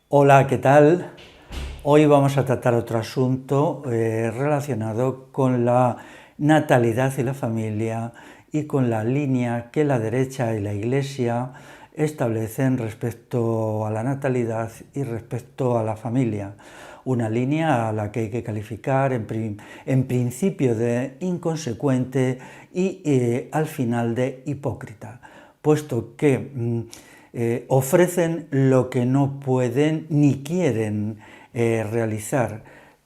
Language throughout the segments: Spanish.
Hola, ¿qué tal? Hoy vamos a tratar otro asunto relacionado con la natalidad y la familia y con la línea que la derecha y la Iglesia establecen respecto a la natalidad y respecto a la familia. Una línea a la que hay que calificar en principio de inconsecuente y al final de hipócrita, puesto que ofrecen lo que no pueden ni quieren realizar,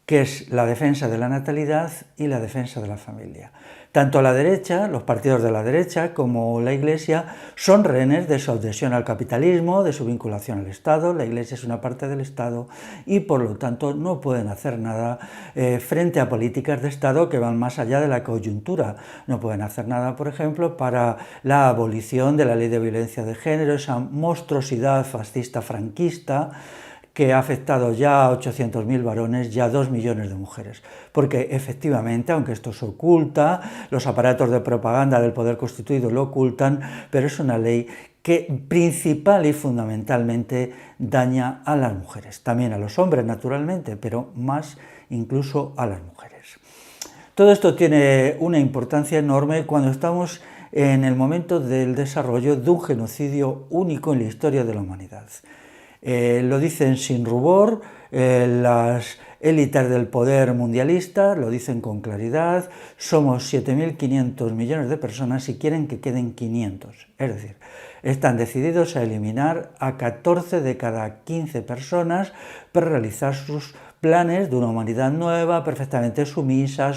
que es la defensa de la natalidad y la defensa de la familia. Tanto la derecha, los partidos de la derecha, como la Iglesia son rehenes de su adhesión al capitalismo, de su vinculación al Estado. La Iglesia es una parte del Estado y por lo tanto no pueden hacer nada frente a políticas de Estado que van más allá de la coyuntura. No pueden hacer nada, por ejemplo, para la abolición de la ley de violencia de género, esa monstruosidad fascista franquista que ha afectado ya a 800.000 varones y a 2 millones de mujeres. Porque efectivamente, aunque esto se oculta, los aparatos de propaganda del poder constituido lo ocultan, pero es una ley que principal y fundamentalmente daña a las mujeres, también a los hombres naturalmente, pero más incluso a las mujeres. Todo esto tiene una importancia enorme cuando estamos en el momento del desarrollo de un genocidio único en la historia de la humanidad. Lo dicen sin rubor las élites del poder mundialista, lo dicen con claridad, somos 7.500 millones de personas y quieren que queden 500, es decir, están decididos a eliminar a 14 de cada 15 personas para realizar sus planes de una humanidad nueva, perfectamente sumisa,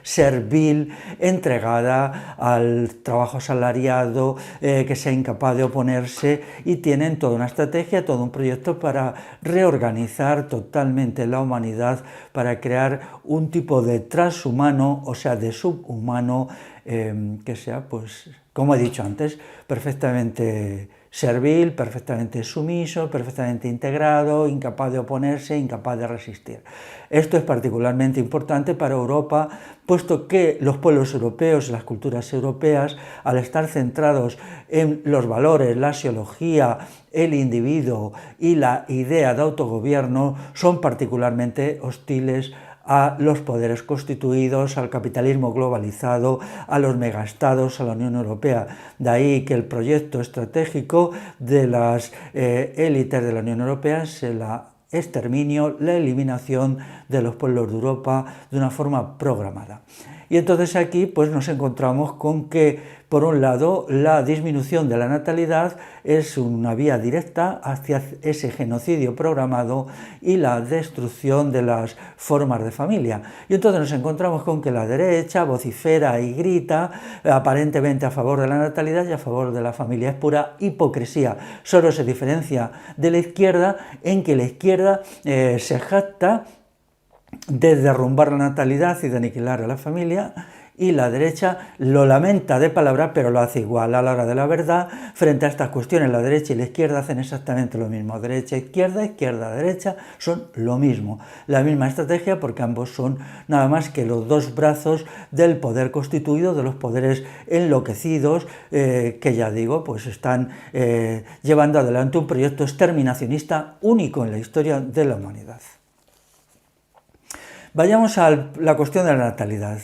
servil, entregada al trabajo asalariado, que sea incapaz de oponerse, y tienen toda una estrategia, todo un proyecto para reorganizar totalmente la humanidad, para crear un tipo de transhumano, o sea, de subhumano, que sea, pues, como he dicho antes, perfectamente servil, perfectamente sumiso, perfectamente integrado, incapaz de oponerse, incapaz de resistir. Esto es particularmente importante para Europa, puesto que los pueblos europeos y las culturas europeas, al estar centrados en los valores, la axiología, el individuo y la idea de autogobierno, son particularmente hostiles a los poderes constituidos, al capitalismo globalizado, a los megaestados, a la Unión Europea. De ahí que el proyecto estratégico de las élites de la Unión Europea se la exterminio, la eliminación de los pueblos de Europa de una forma programada. Y entonces aquí pues nos encontramos con que, por un lado, la disminución de la natalidad es una vía directa hacia ese genocidio programado y la destrucción de las formas de familia. Y entonces nos encontramos con que la derecha vocifera y grita aparentemente a favor de la natalidad y a favor de la familia. Es pura hipocresía. Solo se diferencia de la izquierda en que la izquierda se jacta de derrumbar la natalidad y de aniquilar a la familia, y la derecha lo lamenta de palabra, pero lo hace igual a la hora de la verdad. Frente a estas cuestiones, la derecha y la izquierda hacen exactamente lo mismo. Derecha, izquierda, derecha, son lo mismo. La misma estrategia, porque ambos son nada más que los dos brazos del poder constituido, de los poderes enloquecidos, que ya digo, pues están llevando adelante un proyecto exterminacionista único en la historia de la humanidad. Vayamos a la cuestión de la natalidad.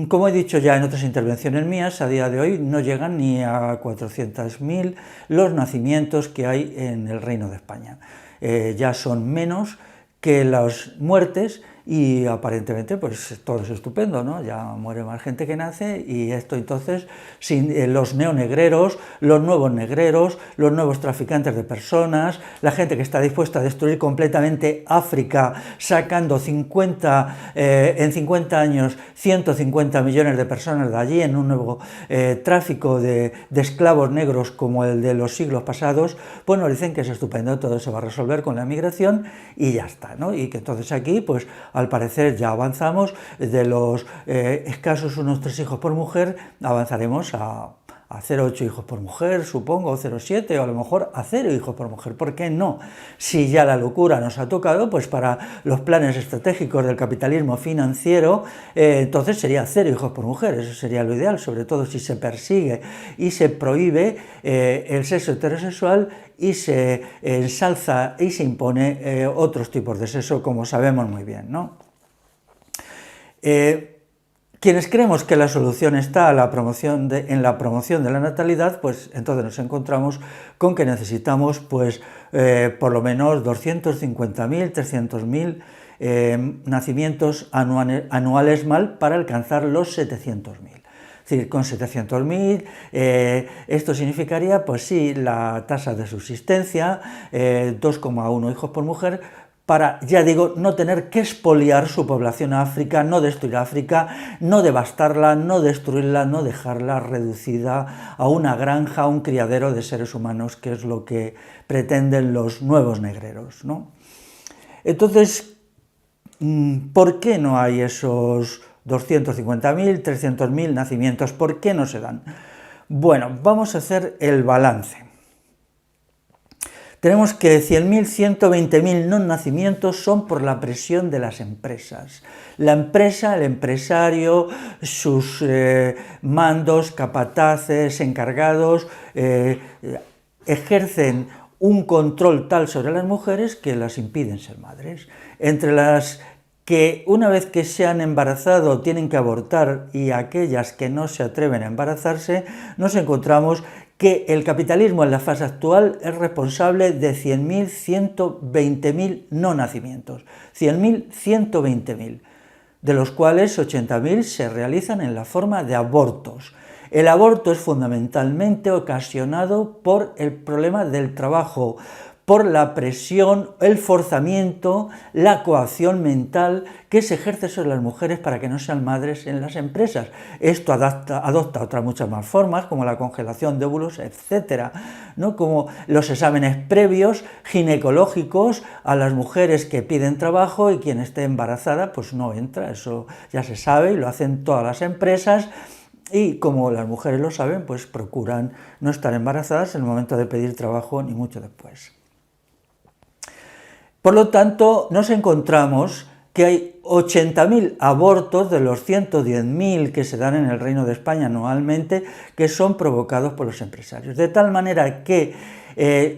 Como he dicho ya en otras intervenciones mías, a día de hoy no llegan ni a 400.000 los nacimientos que hay en el Reino de España. Ya son menos que las muertes y aparentemente pues todo es estupendo, ¿no? Ya muere más gente que nace, y esto entonces sin los neonegreros, los nuevos traficantes de personas, la gente que está dispuesta a destruir completamente África, sacando en 50 años 150 millones de personas de allí en un nuevo tráfico de esclavos negros como el de los siglos pasados. Pues nos dicen que es estupendo, todo se va a resolver con la migración y ya está, ¿no? Y que entonces aquí pues al parecer ya avanzamos de los escasos unos 3 hijos por mujer, avanzaremos a a 0,8 hijos por mujer, supongo, o 0,7, o a lo mejor a 0 hijos por mujer. ¿Por qué no? Si ya la locura nos ha tocado, pues para los planes estratégicos del capitalismo financiero, entonces sería 0 hijos por mujer, eso sería lo ideal, sobre todo si se persigue y se prohíbe el sexo heterosexual y se ensalza y se impone otros tipos de sexo, como sabemos muy bien, ¿no? Quienes creemos que la solución está en la promoción de la natalidad, pues entonces nos encontramos con que necesitamos pues, por lo menos 250.000, 300.000 nacimientos anuales mal para alcanzar los 700.000. Es decir, con 700.000 esto significaría, pues sí, la tasa de subsistencia, 2,1 hijos por mujer, para, ya digo, no tener que expoliar su población a África, no destruir África, no devastarla, no destruirla, no dejarla reducida a una granja, a un criadero de seres humanos, que es lo que pretenden los nuevos negreros, ¿no? Entonces, ¿por qué no hay esos 250.000, 300.000 nacimientos? ¿Por qué no se dan? Bueno, vamos a hacer el balance. Tenemos que 100.000, 120.000 no nacimientos son por la presión de las empresas. La empresa, el empresario, sus mandos, capataces, encargados, ejercen un control tal sobre las mujeres que las impiden ser madres. Entre las que una vez que se han embarazado tienen que abortar y aquellas que no se atreven a embarazarse, nos encontramos que el capitalismo en la fase actual es responsable de 100.000, 120.000 no nacimientos. 100.000, 120.000, de los cuales 80.000 se realizan en la forma de abortos. El aborto es fundamentalmente ocasionado por el problema del trabajo, por la presión, el forzamiento, la coacción mental que se ejerce sobre las mujeres para que no sean madres en las empresas. Esto adopta otras muchas más formas, como la congelación de óvulos, etc., ¿no? Como los exámenes previos ginecológicos a las mujeres que piden trabajo y quien esté embarazada pues no entra, eso ya se sabe y lo hacen todas las empresas. Y como las mujeres lo saben, pues procuran no estar embarazadas en el momento de pedir trabajo ni mucho después. Por lo tanto, nos encontramos que hay 80.000 abortos de los 110.000 que se dan en el Reino de España anualmente, que son provocados por los empresarios. De tal manera que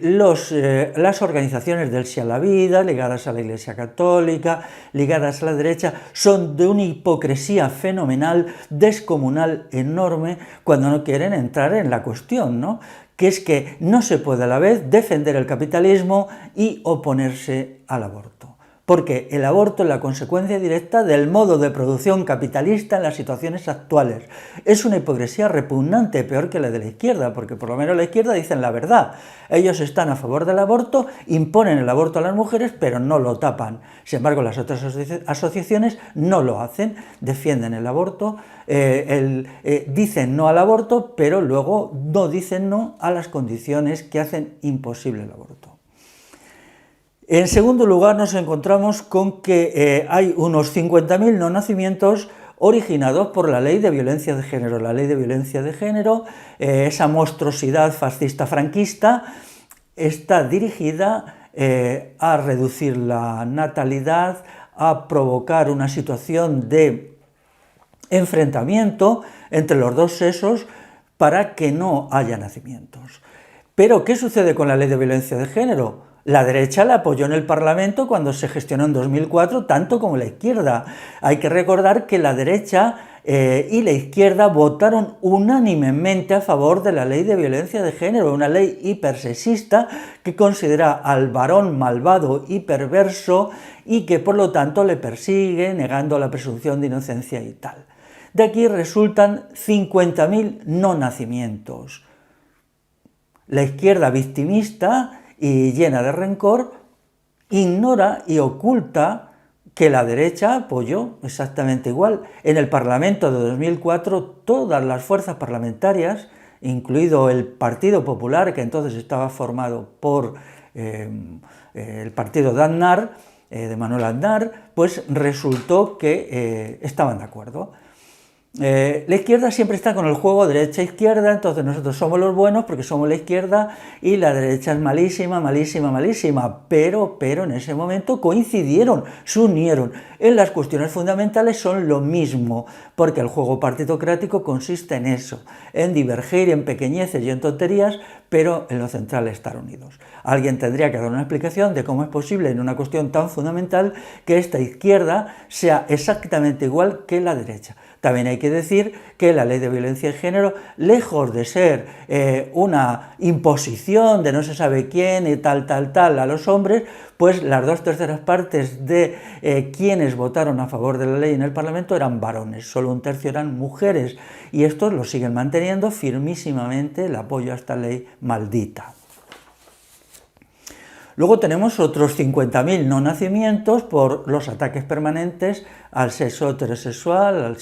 las organizaciones del sí a la vida, ligadas a la Iglesia Católica, ligadas a la derecha, son de una hipocresía fenomenal, descomunal, enorme, cuando no quieren entrar en la cuestión, ¿no? Que es que no se puede a la vez defender el capitalismo y oponerse al aborto. Porque el aborto es la consecuencia directa del modo de producción capitalista en las situaciones actuales. Es una hipocresía repugnante, peor que la de la izquierda, porque por lo menos la izquierda dicen la verdad. Ellos están a favor del aborto, imponen el aborto a las mujeres, pero no lo tapan. Sin embargo, las otras asociaciones no lo hacen, defienden el aborto, dicen no al aborto, pero luego no dicen no a las condiciones que hacen imposible el aborto. En segundo lugar, nos encontramos con que hay unos 50.000 no nacimientos originados por la ley de violencia de género. La ley de violencia de género, esa monstruosidad fascista franquista, está dirigida a reducir la natalidad, a provocar una situación de enfrentamiento entre los dos sexos para que no haya nacimientos. Pero, ¿qué sucede con la ley de violencia de género? La derecha la apoyó en el Parlamento cuando se gestionó en 2004, tanto como la izquierda. Hay que recordar que la derecha y la izquierda votaron unánimemente a favor de la ley de violencia de género, una ley hipersexista que considera al varón malvado y perverso y que por lo tanto le persigue, negando la presunción de inocencia y tal. De aquí resultan 50.000 no nacimientos. La izquierda victimista y llena de rencor, ignora y oculta que la derecha apoyó exactamente igual. En el Parlamento de 2004, todas las fuerzas parlamentarias, incluido el Partido Popular, que entonces estaba formado por el partido de Aznar, de Manuel Aznar, pues resultó que estaban de acuerdo. La izquierda siempre está con el juego derecha-izquierda, entonces nosotros somos los buenos porque somos la izquierda y la derecha es malísima, malísima, malísima, pero en ese momento coincidieron, se unieron. En las cuestiones fundamentales son lo mismo, porque el juego partitocrático consiste en eso, en divergir en pequeñeces y en tonterías, pero en lo central estar unidos. Alguien tendría que dar una explicación de cómo es posible en una cuestión tan fundamental que esta izquierda sea exactamente igual que la derecha. También hay que decir que la ley de violencia de género, lejos de ser una imposición de no se sabe quién y tal a los hombres, pues las 2/3 partes de quienes votaron a favor de la ley en el Parlamento eran varones, solo 1/3 eran mujeres, y estos lo siguen manteniendo firmísimamente el apoyo a esta ley maldita. Luego tenemos otros 50.000 no nacimientos por los ataques permanentes al sexo heterosexual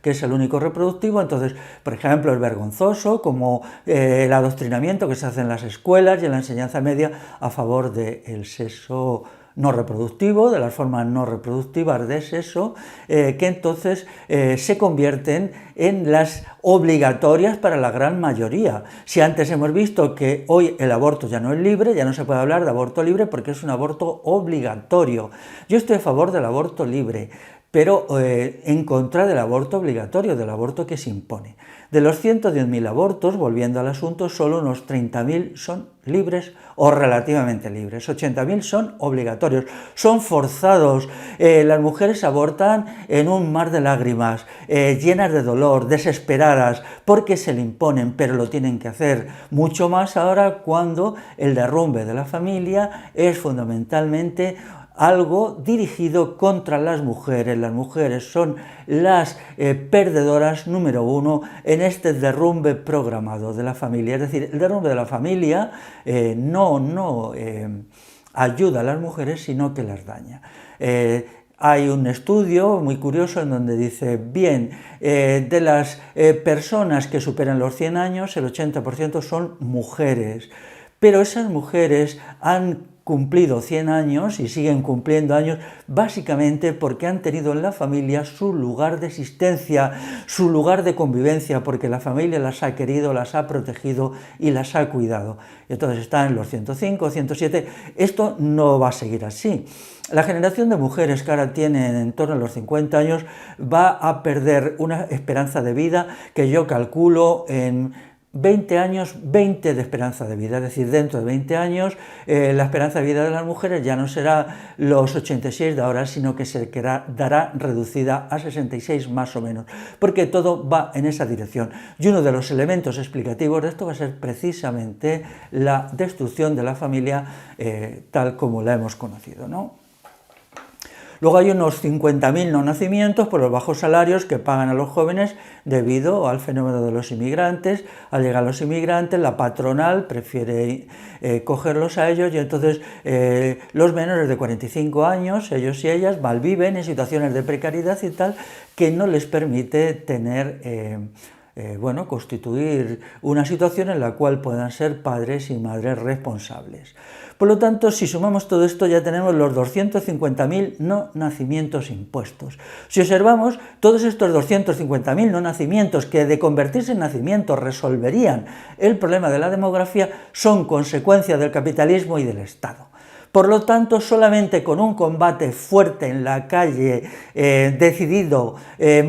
que es el único reproductivo. Entonces, por ejemplo, es vergonzoso como el adoctrinamiento que se hace en las escuelas y en la enseñanza media a favor del sexo no reproductivo, de las formas no reproductivas de sexo, que entonces se convierten en las obligatorias para la gran mayoría. Si antes hemos visto que hoy el aborto ya no es libre, ya no se puede hablar de aborto libre porque es un aborto obligatorio. Yo estoy a favor del aborto libre, pero en contra del aborto obligatorio, del aborto que se impone. De los 110.000 abortos, volviendo al asunto, solo unos 30.000 son libres o relativamente libres, 80.000 son obligatorios, son forzados. Las mujeres abortan en un mar de lágrimas, llenas de dolor, desesperadas, porque se le imponen, pero lo tienen que hacer. Mucho más ahora cuando el derrumbe de la familia es fundamentalmente algo dirigido contra las mujeres. Las mujeres son las perdedoras número 1 en este derrumbe programado de la familia. Es decir, el derrumbe de la familia no ayuda a las mujeres, sino que las daña. Hay un estudio muy curioso en donde dice, bien, de las personas que superan los 100 años, el 80% son mujeres, pero esas mujeres han cumplido 100 años y siguen cumpliendo años básicamente porque han tenido en la familia su lugar de existencia, su lugar de convivencia, porque la familia las ha querido, las ha protegido y las ha cuidado. Entonces están en los 105, 107, esto no va a seguir así. La generación de mujeres que ahora tienen en torno a los 50 años va a perder una esperanza de vida que yo calculo en 20 años, 20 de esperanza de vida, es decir, dentro de 20 años la esperanza de vida de las mujeres ya no será los 86 de ahora, sino que se dará reducida a 66 más o menos, porque todo va en esa dirección. Y uno de los elementos explicativos de esto va a ser precisamente la destrucción de la familia tal como la hemos conocido, ¿no? Luego hay unos 50.000 no nacimientos por los bajos salarios que pagan a los jóvenes debido al fenómeno de los inmigrantes. Al llegar los inmigrantes, la patronal prefiere cogerlos a ellos y entonces los menores de 45 años, ellos y ellas, malviven en situaciones de precariedad y tal, que no les permite tener constituir una situación en la cual puedan ser padres y madres responsables. Por lo tanto, si sumamos todo esto, ya tenemos los 250.000 no nacimientos impuestos. Si observamos, todos estos 250.000 no nacimientos que de convertirse en nacimientos resolverían el problema de la demografía son consecuencia del capitalismo y del Estado. Por lo tanto, solamente con un combate fuerte en la calle, decidido,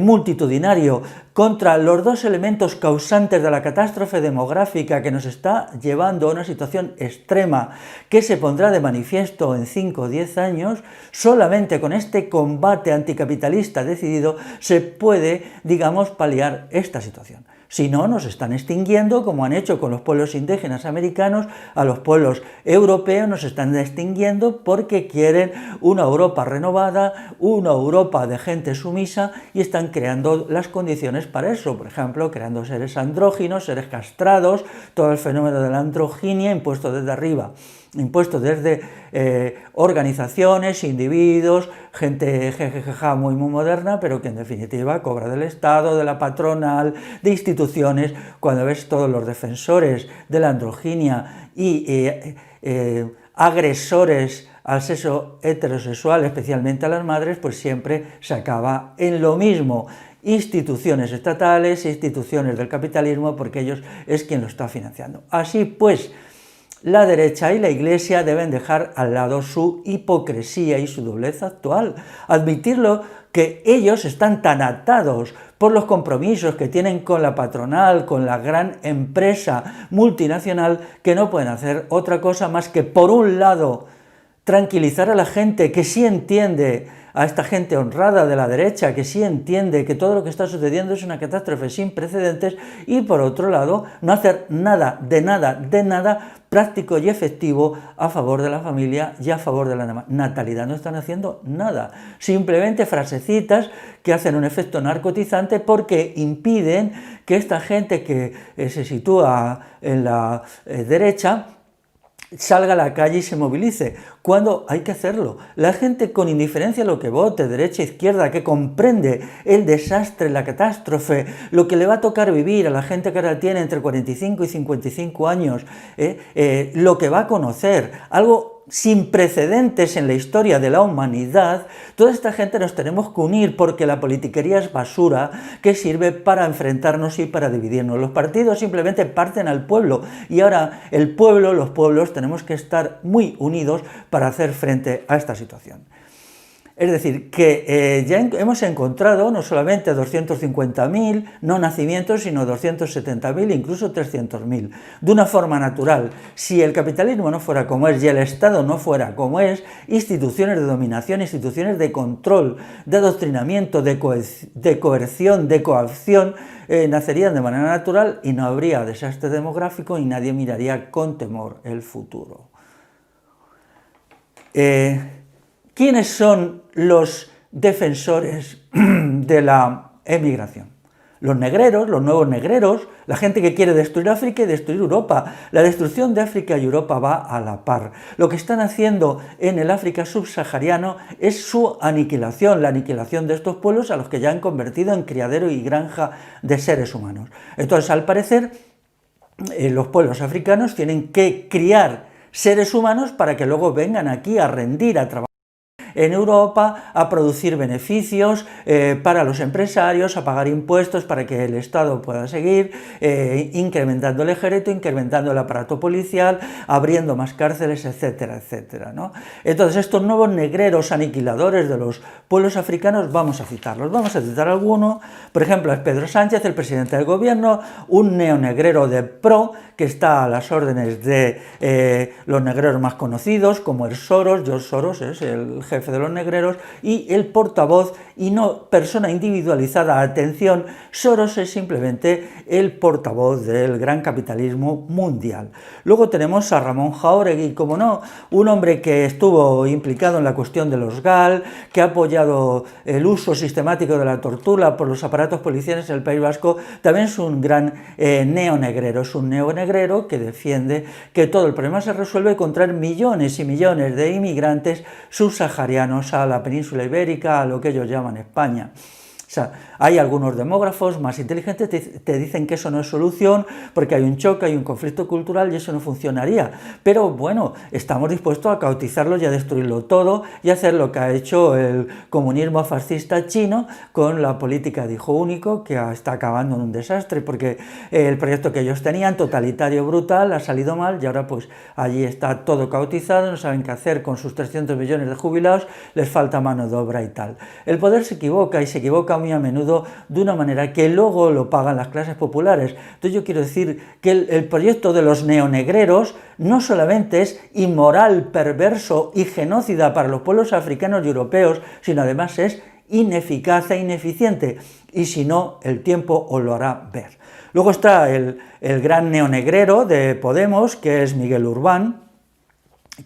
multitudinario, contra los dos elementos causantes de la catástrofe demográfica que nos está llevando a una situación extrema que se pondrá de manifiesto en 5 o 10 años, solamente con este combate anticapitalista decidido se puede, digamos, paliar esta situación. Si no, nos están extinguiendo, como han hecho con los pueblos indígenas americanos, a los pueblos europeos nos están extinguiendo porque quieren una Europa renovada, una Europa de gente sumisa y están creando las condiciones para eso. Por ejemplo, creando seres andróginos, seres castrados, todo el fenómeno de la androginia impuesto desde arriba, impuesto desde organizaciones, individuos, gente jejejeja muy moderna, pero que en definitiva cobra del Estado, de la patronal, de instituciones. Cuando ves todos los defensores de la androginia y agresores al sexo heterosexual, especialmente a las madres, pues siempre se acaba en lo mismo. Instituciones estatales, instituciones del capitalismo, porque ellos es quien lo está financiando. Así pues, la derecha y la Iglesia deben dejar al lado su hipocresía y su doblez actual, admitirlo que ellos están tan atados por los compromisos que tienen con la patronal, con la gran empresa multinacional, que no pueden hacer otra cosa más que, por un lado, tranquilizar a la gente que sí entiende, a esta gente honrada de la derecha, que sí entiende que todo lo que está sucediendo es una catástrofe sin precedentes, y por otro lado, no hacer nada, de nada práctico y efectivo a favor de la familia y a favor de la natalidad. No están haciendo nada, simplemente frasecitas que hacen un efecto narcotizante porque impiden que esta gente que se sitúa en la derecha salga a la calle y se movilice, cuando hay que hacerlo. La gente con indiferencia a lo que vote, derecha, izquierda, que comprende el desastre, la catástrofe, lo que le va a tocar vivir a la gente que ahora tiene entre 45 y 55 años, lo que va a conocer, algo sin precedentes en la historia de la humanidad, toda esta gente nos tenemos que unir, porque la politiquería es basura que sirve para enfrentarnos y para dividirnos. Los partidos simplemente parten al pueblo, y ahora el pueblo, los pueblos, tenemos que estar muy unidos para hacer frente a esta situación. Es decir, que ya hemos encontrado no solamente 250.000 no nacimientos, sino 270.000, incluso 300.000, de una forma natural. Si el capitalismo no fuera como es y el Estado no fuera como es, instituciones de dominación, instituciones de control, de adoctrinamiento, de coerción, de coacción, nacerían de manera natural y no habría desastre demográfico y nadie miraría con temor el futuro. ¿Quiénes son los defensores de la emigración? Los negreros, los nuevos negreros, la gente que quiere destruir África y destruir Europa. La destrucción de África y Europa va a la par. Lo que están haciendo en el África subsahariano es su aniquilación, la aniquilación de estos pueblos a los que ya han convertido en criadero y granja de seres humanos. Entonces, al parecer, los pueblos africanos tienen que criar seres humanos para que luego vengan aquí a rendir, a trabajar en Europa, a producir beneficios para los empresarios, a pagar impuestos para que el Estado pueda seguir incrementando el ejército, incrementando el aparato policial, abriendo más cárceles, etcétera, etcétera, ¿no? Entonces, estos nuevos negreros aniquiladores de los pueblos africanos, vamos a citarlos. Vamos a citar alguno. Por ejemplo, es Pedro Sánchez, el presidente del gobierno, un neonegrero de pro, que está a las órdenes de los negreros más conocidos, como el Soros. George Soros es el jefe de los negreros, y el portavoz y no persona individualizada. Atención, Soros es simplemente el portavoz del gran capitalismo mundial. Luego tenemos a Ramón Jáuregui, como no, un hombre que estuvo implicado en la cuestión de los GAL, que ha apoyado el uso sistemático de la tortura por los aparatos policiales en el País Vasco. También es un gran neonegrero, es un neonegrero que defiende que todo el problema se resuelve con traer millones y millones de inmigrantes subsaharianos a la península ibérica, a lo que ellos llaman España. O sea, hay algunos demógrafos más inteligentes que te dicen que eso no es solución, porque hay un choque, hay un conflicto cultural y eso no funcionaría. Pero bueno, estamos dispuestos a cautizarlo y a destruirlo todo y hacer lo que ha hecho el comunismo fascista chino con la política de hijo único, que está acabando en un desastre, porque el proyecto que ellos tenían, totalitario, brutal, ha salido mal y ahora pues allí está todo cautizado, no saben qué hacer con sus 300 millones de jubilados, les falta mano de obra y tal. El poder se equivoca, y se equivoca muy a menudo de una manera que luego lo pagan las clases populares. Entonces yo quiero decir que el proyecto de los neonegreros no solamente es inmoral, perverso y genocida para los pueblos africanos y europeos, sino además es ineficaz e ineficiente, y si no, el tiempo os lo hará ver. Luego está el gran neonegrero de Podemos, que es Miguel Urbán,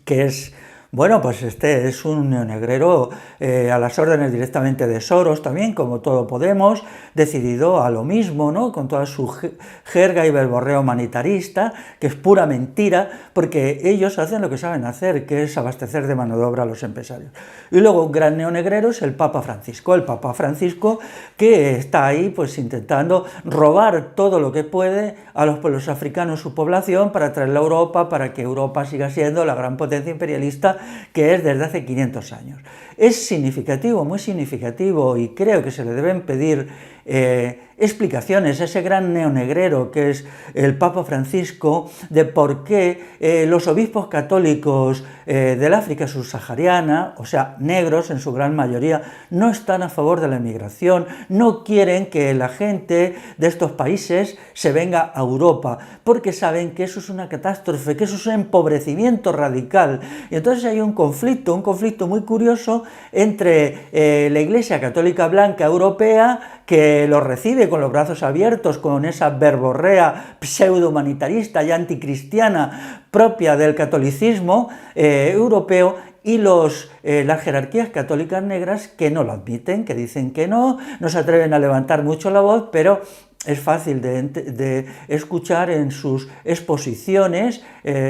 que es... Bueno, pues este es un neonegrero a las órdenes directamente de Soros también, como todo Podemos, decidido a lo mismo, ¿no? Con toda su jerga y verborrea humanitarista, que es pura mentira, porque ellos hacen lo que saben hacer, que es abastecer de mano de obra a los empresarios. Y luego un gran neonegrero es el Papa Francisco, que está ahí pues intentando robar todo lo que puede a los pueblos africanos, su población, para traerla a Europa, para que Europa siga siendo la gran potencia imperialista que es desde hace 500 años. Es significativo, muy significativo, y creo que se le deben pedir explicaciones a ese gran neonegrero que es el Papa Francisco, de por qué los obispos católicos del África subsahariana, o sea, negros en su gran mayoría, no están a favor de la inmigración, no quieren que la gente de estos países se venga a Europa, porque saben que eso es una catástrofe, que eso es un empobrecimiento radical. Y entonces hay un conflicto muy curioso entre la Iglesia Católica Blanca Europea, que los recibe con los brazos abiertos, con esa verborrea pseudo-humanitarista y anticristiana propia del catolicismo europeo, y las jerarquías católicas negras que no lo admiten, que dicen que no se atreven a levantar mucho la voz, pero es fácil de escuchar en sus exposiciones,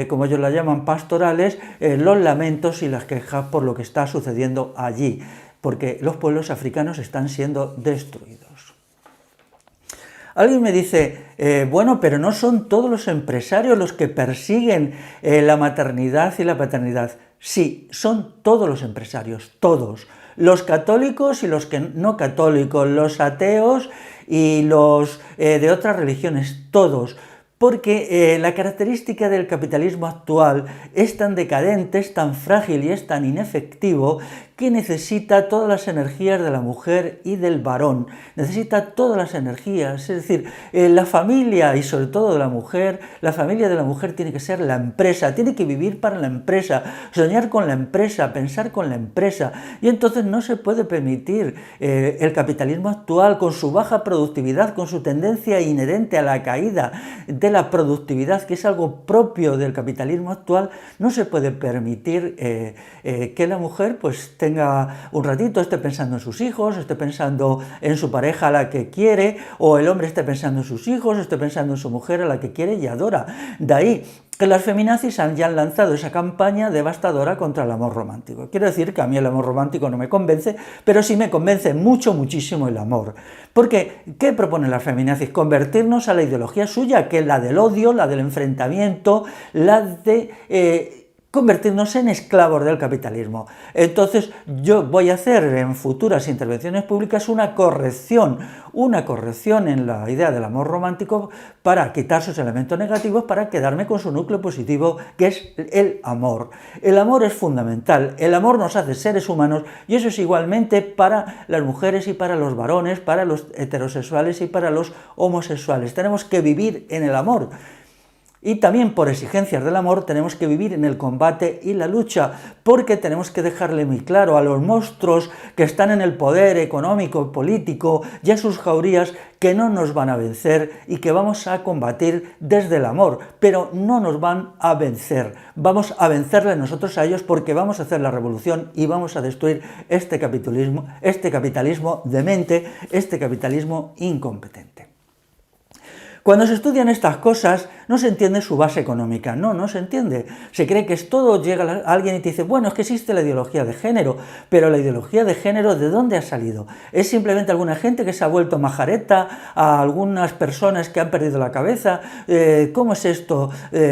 como ellos las llaman pastorales, los lamentos y las quejas por lo que está sucediendo allí, porque los pueblos africanos están siendo destruidos. Alguien me dice, bueno, pero no son todos los empresarios los que persiguen la maternidad y la paternidad. Sí, son todos los empresarios, todos. Los católicos y los que no católicos, los ateos y los de otras religiones, todos. Porque la característica del capitalismo actual es tan decadente, es tan frágil y es tan inefectivo que necesita todas las energías de la mujer y del varón, necesita todas las energías, es decir, la familia y sobre todo de la mujer, la familia de la mujer tiene que ser la empresa, tiene que vivir para la empresa, soñar con la empresa, pensar con la empresa, y entonces no se puede permitir el capitalismo actual con su baja productividad, con su tendencia inherente a la caída de la productividad, que es algo propio del capitalismo actual, no se puede permitir que la mujer pues tenga un ratito, esté pensando en sus hijos, esté pensando en su pareja a la que quiere, o el hombre esté pensando en sus hijos, esté pensando en su mujer a la que quiere y adora. De ahí que las feminazis ya han lanzado esa campaña devastadora contra el amor romántico. Quiero decir que a mí el amor romántico no me convence, pero sí me convence muchísimo el amor. Porque, ¿qué proponen las feminazis? Convertirnos a la ideología suya, que es la del odio, la del enfrentamiento, la de convertirnos en esclavos del capitalismo. Entonces yo voy a hacer en futuras intervenciones públicas una corrección en la idea del amor romántico para quitar sus elementos negativos, para quedarme con su núcleo positivo, que es el amor. El amor es fundamental, el amor nos hace seres humanos, y eso es igualmente para las mujeres y para los varones, para los heterosexuales y para los homosexuales. Tenemos que vivir en el amor. Y también por exigencias del amor tenemos que vivir en el combate y la lucha, porque tenemos que dejarle muy claro a los monstruos que están en el poder económico, político y a sus jaurías que no nos van a vencer y que vamos a combatir desde el amor, pero no nos van a vencer. Vamos a vencerles nosotros a ellos, porque vamos a hacer la revolución y vamos a destruir este capitalismo demente, este capitalismo incompetente. Cuando se estudian estas cosas no se entiende su base económica, no se entiende. Se cree que es todo, llega alguien y te dice, bueno, es que existe la ideología de género, pero la ideología de género, ¿de dónde ha salido? ¿Es simplemente alguna gente que se ha vuelto majareta, a algunas personas que han perdido la cabeza? ¿Cómo es esto?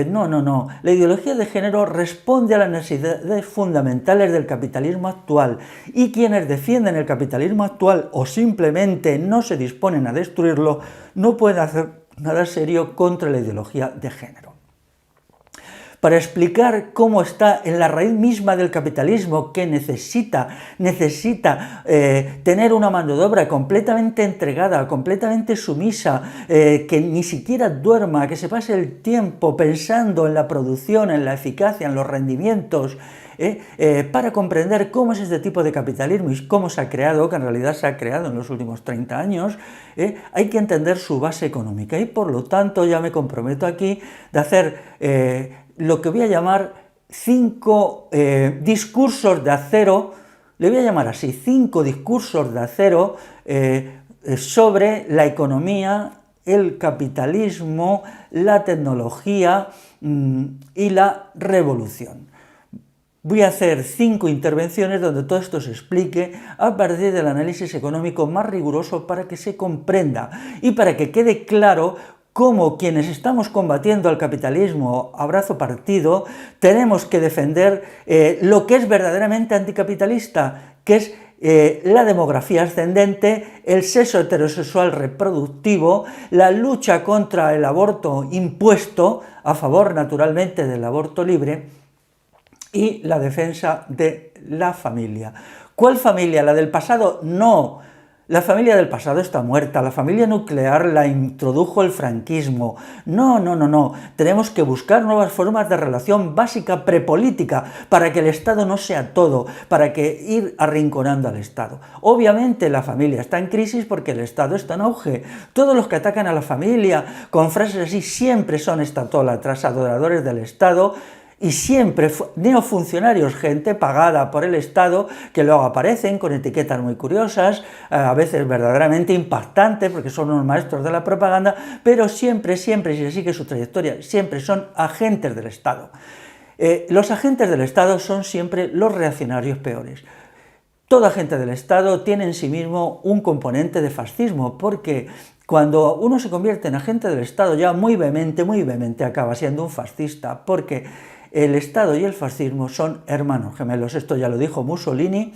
No. La ideología de género responde a las necesidades fundamentales del capitalismo actual, y quienes defienden el capitalismo actual o simplemente no se disponen a destruirlo, no pueden hacer nada serio contra la ideología de género. Para explicar cómo está en la raíz misma del capitalismo, que necesita tener una mano de obra completamente entregada, completamente sumisa, que ni siquiera duerma, que se pase el tiempo pensando en la producción, en la eficacia, en los rendimientos, para comprender cómo es este tipo de capitalismo y cómo se ha creado, que en realidad se ha creado en los últimos 30 años, hay que entender su base económica, y por lo tanto ya me comprometo aquí de hacer lo que voy a llamar 5 discursos de acero, le voy a llamar así, 5 discursos de acero sobre la economía, el capitalismo, la tecnología y la revolución. Voy a hacer 5 intervenciones donde todo esto se explique a partir del análisis económico más riguroso, para que se comprenda y para que quede claro como quienes estamos combatiendo al capitalismo a brazo partido, tenemos que defender lo que es verdaderamente anticapitalista, que es la demografía ascendente, el sexo heterosexual reproductivo, la lucha contra el aborto impuesto, a favor naturalmente del aborto libre, y la defensa de la familia. ¿Cuál familia? ¿La del pasado? No. La familia del pasado está muerta, la familia nuclear la introdujo el franquismo. No, no, no, no. Tenemos que buscar nuevas formas de relación básica prepolítica para que el Estado no sea todo, para que ir arrinconando al Estado. Obviamente la familia está en crisis porque el Estado está en auge. Todos los que atacan a la familia con frases así siempre son estatólatras, adoradores del Estado, y siempre neofuncionarios, gente pagada por el Estado, que luego aparecen con etiquetas muy curiosas, a veces verdaderamente impactantes, porque son unos maestros de la propaganda, pero siempre, si se sigue su trayectoria, siempre son agentes del Estado. Los agentes del Estado son siempre los reaccionarios peores. Todo agente del Estado tiene en sí mismo un componente de fascismo, porque cuando uno se convierte en agente del Estado ya muy vehemente acaba siendo un fascista, porque el Estado y el fascismo son hermanos gemelos. Esto ya lo dijo Mussolini.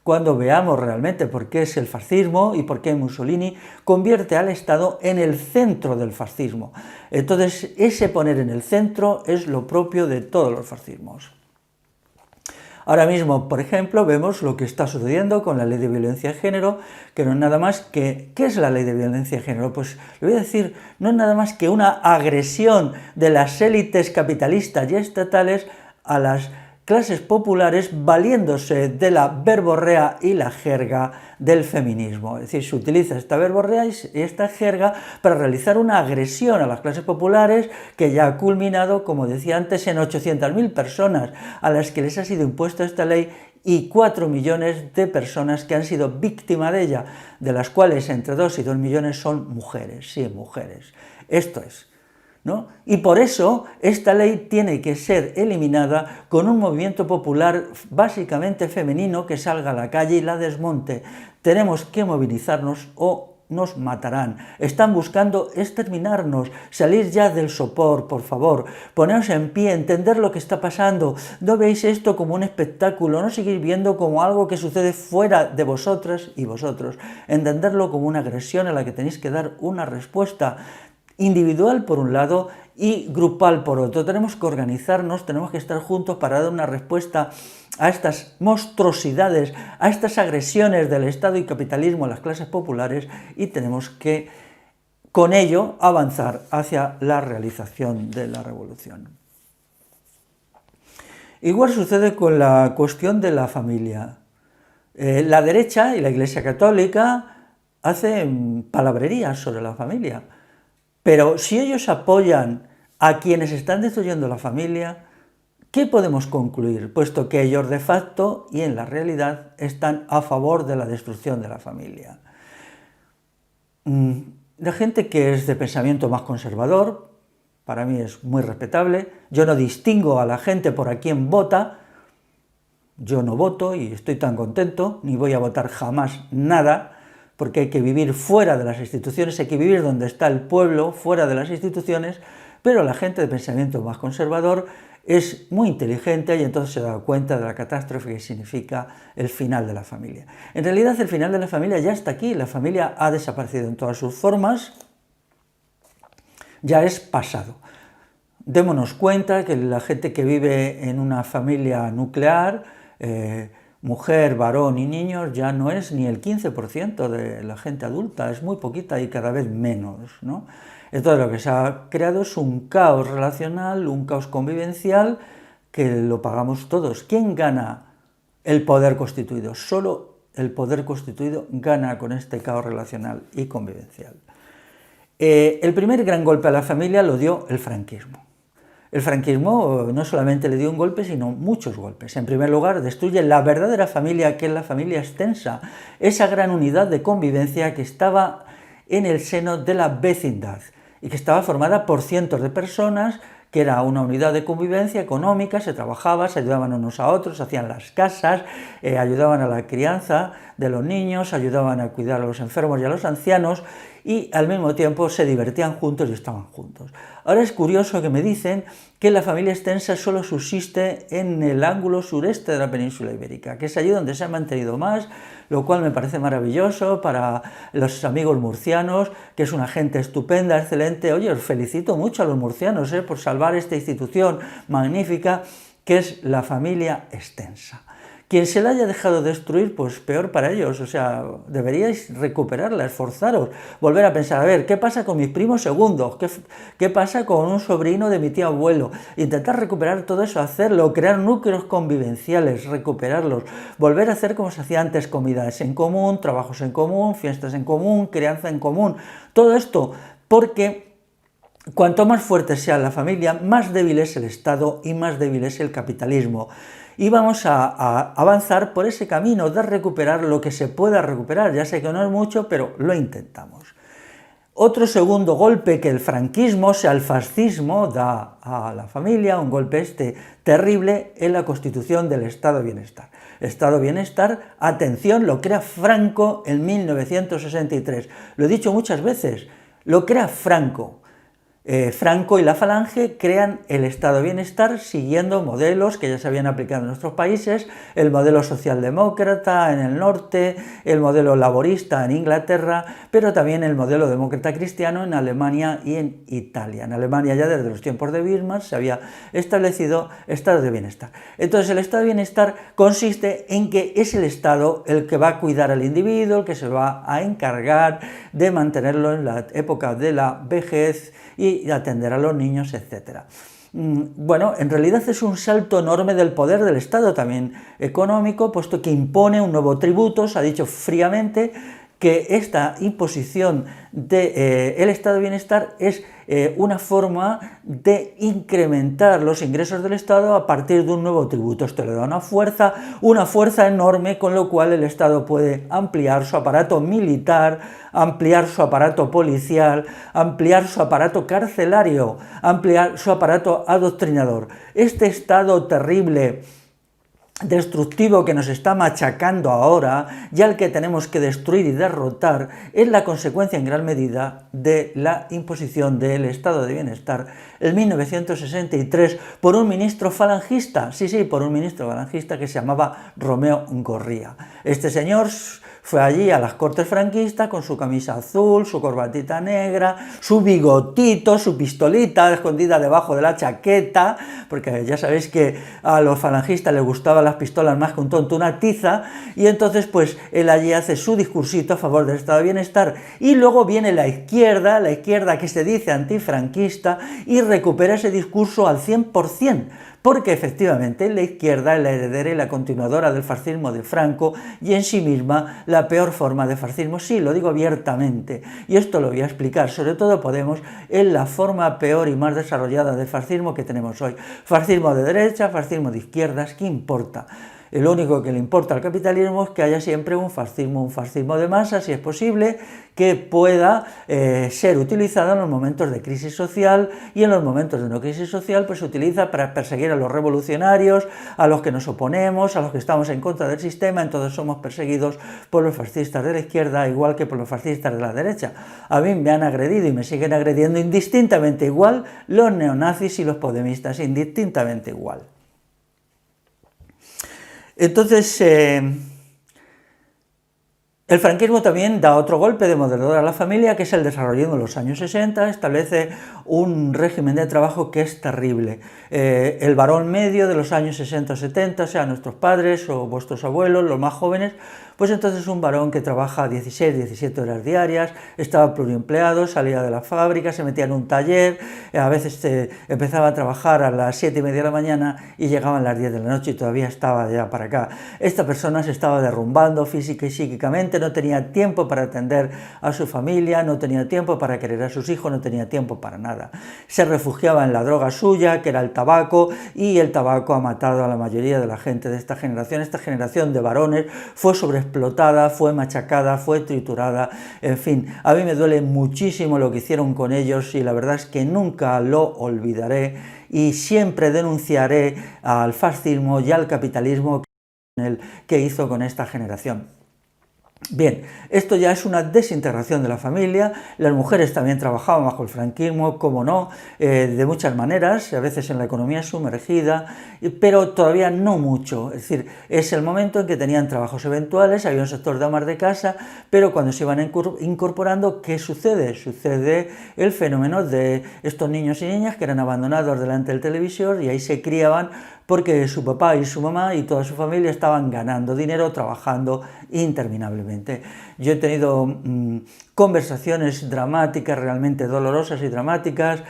Cuando veamos realmente por qué es el fascismo y por qué Mussolini convierte al Estado en el centro del fascismo. Entonces, ese poner en el centro es lo propio de todos los fascismos. Ahora mismo, por ejemplo, vemos lo que está sucediendo con la ley de violencia de género, que no es nada más que... ¿Qué es la ley de violencia de género? Pues le voy a decir, no es nada más que una agresión de las élites capitalistas y estatales a las clases populares valiéndose de la verborrea y la jerga del feminismo. Es decir, se utiliza esta verborrea y esta jerga para realizar una agresión a las clases populares que ya ha culminado, como decía antes, en 800.000 personas a las que les ha sido impuesta esta ley y 4 millones de personas que han sido víctimas de ella, de las cuales entre 2 y 2 millones son mujeres, sí, mujeres. Esto es, ¿no? Y por eso esta ley tiene que ser eliminada con un movimiento popular básicamente femenino que salga a la calle y la desmonte. Tenemos que movilizarnos o nos matarán. Están buscando exterminarnos. Salir ya del sopor, por favor. Poneros en pie, entender lo que está pasando. No veis esto como un espectáculo, no seguís viendo como algo que sucede fuera de vosotras y vosotros. Entenderlo como una agresión a la que tenéis que dar una respuesta individual por un lado y grupal por otro. Tenemos que organizarnos, tenemos que estar juntos para dar una respuesta a estas monstruosidades, a estas agresiones del Estado y capitalismo a las clases populares, y tenemos que, con ello, avanzar hacia la realización de la revolución. Igual sucede con la cuestión de la familia. La derecha y la Iglesia Católica hacen palabrerías sobre la familia. Pero si ellos apoyan a quienes están destruyendo la familia, ¿qué podemos concluir? Puesto que ellos de facto y en la realidad están a favor de la destrucción de la familia. La gente que es de pensamiento más conservador, para mí es muy respetable. Yo no distingo a la gente por a quién vota. Yo no voto y estoy tan contento, ni voy a votar jamás nada, porque hay que vivir fuera de las instituciones, hay que vivir donde está el pueblo, fuera de las instituciones, pero la gente de pensamiento más conservador es muy inteligente y entonces se da cuenta de la catástrofe que significa el final de la familia. En realidad el final de la familia ya está aquí, la familia ha desaparecido en todas sus formas, ya es pasado. Démonos cuenta que la gente que vive en una familia nuclear, mujer, varón y niños, ya no es ni el 15% de la gente adulta, es muy poquita y cada vez menos, ¿no? Entonces lo que se ha creado es un caos relacional, un caos convivencial, que lo pagamos todos. ¿Quién gana? El poder constituido. Solo el poder constituido gana con este caos relacional y convivencial. El primer gran golpe a la familia lo dio el franquismo. El franquismo no solamente le dio un golpe, sino muchos golpes. En primer lugar, destruye la verdadera familia, que es la familia extensa, esa gran unidad de convivencia que estaba en el seno de la vecindad y que estaba formada por cientos de personas que era una unidad de convivencia económica, se trabajaba, se ayudaban unos a otros, hacían las casas, ayudaban a la crianza de los niños, ayudaban a cuidar a los enfermos y a los ancianos, y al mismo tiempo se divertían juntos y estaban juntos. Ahora es curioso que me dicen que la familia extensa solo subsiste en el ángulo sureste de la península ibérica, que es allí donde se ha mantenido más, lo cual me parece maravilloso para los amigos murcianos, que es una gente estupenda, excelente. Oye, os felicito mucho a los murcianos por salvar esta institución magnífica que es la familia extensa. Quien se la haya dejado destruir, pues peor para ellos, o sea, deberíais recuperarla, esforzaros, volver a pensar, a ver, ¿qué pasa con mis primos segundos? ¿Qué pasa con un sobrino de mi tío abuelo? Intentar recuperar todo eso, hacerlo, crear núcleos convivenciales, recuperarlos, volver a hacer como se hacía antes, comidas en común, trabajos en común, fiestas en común, crianza en común, todo esto, porque cuanto más fuerte sea la familia, más débil es el Estado y más débil es el capitalismo. Y vamos a avanzar por ese camino de recuperar lo que se pueda recuperar. Ya sé que no es mucho, pero lo intentamos. Otro segundo golpe que el franquismo, o sea, el fascismo, da a la familia, un golpe terrible, en la constitución del Estado de Bienestar. El Estado de Bienestar, atención, lo crea Franco en 1963. Lo he dicho muchas veces, lo crea Franco. Franco y la Falange crean el Estado de Bienestar siguiendo modelos que ya se habían aplicado en nuestros países, el modelo socialdemócrata en el norte, el modelo laborista en Inglaterra, pero también el modelo demócrata cristiano en Alemania y en Italia. En Alemania ya desde los tiempos de Bismarck se había establecido Estado de Bienestar. Entonces el Estado de Bienestar consiste en que es el Estado el que va a cuidar al individuo, el que se va a encargar de mantenerlo en la época de la vejez y atender a los niños, etc. Bueno, en realidad es un salto enorme del poder del Estado, también económico, puesto que impone un nuevo tributo. Se ha dicho fríamente que esta imposición del Estado de Bienestar es una forma de incrementar los ingresos del Estado a partir de un nuevo tributo. Esto le da una fuerza enorme, con lo cual el Estado puede ampliar su aparato militar, ampliar su aparato policial, ampliar su aparato carcelario, ampliar su aparato adoctrinador. Este Estado terrible, destructivo que nos está machacando ahora, ya el que tenemos que destruir y derrotar, es la consecuencia en gran medida de la imposición del Estado de Bienestar en 1963 por un ministro falangista, por un ministro falangista que se llamaba Romeo Gorría. Este señor fue allí a las Cortes franquistas con su camisa azul, su corbatita negra, su bigotito, su pistolita escondida debajo de la chaqueta, porque ya sabéis que a los falangistas les gustaban las pistolas más que un tonto una tiza, y entonces pues él allí hace su discursito a favor del Estado de Bienestar, y luego viene la izquierda que se dice antifranquista, y recupera ese discurso al 100%, porque efectivamente la izquierda es la heredera y la continuadora del fascismo de Franco y en sí misma la peor forma de fascismo. Sí, lo digo abiertamente, y esto lo voy a explicar. Sobre todo Podemos es la forma peor y más desarrollada de fascismo que tenemos hoy. Fascismo de derecha, fascismo de izquierdas, ¿qué importa? Lo único que le importa al capitalismo es que haya siempre un fascismo de masa, si es posible, que pueda ser utilizado en los momentos de crisis social, y en los momentos de no crisis social pues se utiliza para perseguir a los revolucionarios, a los que nos oponemos, a los que estamos en contra del sistema. Entonces somos perseguidos por los fascistas de la izquierda igual que por los fascistas de la derecha. A mí me han agredido y me siguen agrediendo indistintamente igual los neonazis y los podemistas, indistintamente igual. Entonces, el franquismo también da otro golpe demoledor a la familia, que es el desarrollo en los años 60, establece un régimen de trabajo que es terrible. El varón medio de los años 60 o 70, o sea, nuestros padres o vuestros abuelos, los más jóvenes, pues entonces un varón que trabaja 16, 17 horas diarias, estaba pluriempleado, salía de la fábrica, se metía en un taller, a veces empezaba a trabajar a las 7:30 de la mañana y llegaban las 10 de la noche y todavía estaba ya para acá. Esta persona se estaba derrumbando física y psíquicamente, no tenía tiempo para atender a su familia, no tenía tiempo para querer a sus hijos, no tenía tiempo para nada. Se refugiaba en la droga suya, que era el tabaco, y el tabaco ha matado a la mayoría de la gente de esta generación. Esta generación de varones fue sobreexplotada explotada, fue machacada, fue triturada, en fin, a mí me duele muchísimo lo que hicieron con ellos y la verdad es que nunca lo olvidaré y siempre denunciaré al fascismo y al capitalismo que hizo con esta generación. Bien, esto ya es una desintegración de la familia, las mujeres también trabajaban bajo el franquismo, como no, de muchas maneras, a veces en la economía sumergida, pero todavía no mucho, es decir, es el momento en que tenían trabajos eventuales, había un sector de amas de casa, pero cuando se iban incorporando, ¿qué sucede? Sucede el fenómeno de estos niños y niñas que eran abandonados delante del televisor y ahí se criaban porque su papá y su mamá y toda su familia estaban ganando dinero, trabajando interminablemente. Yo he tenido conversaciones dramáticas, realmente dolorosas y dramáticas,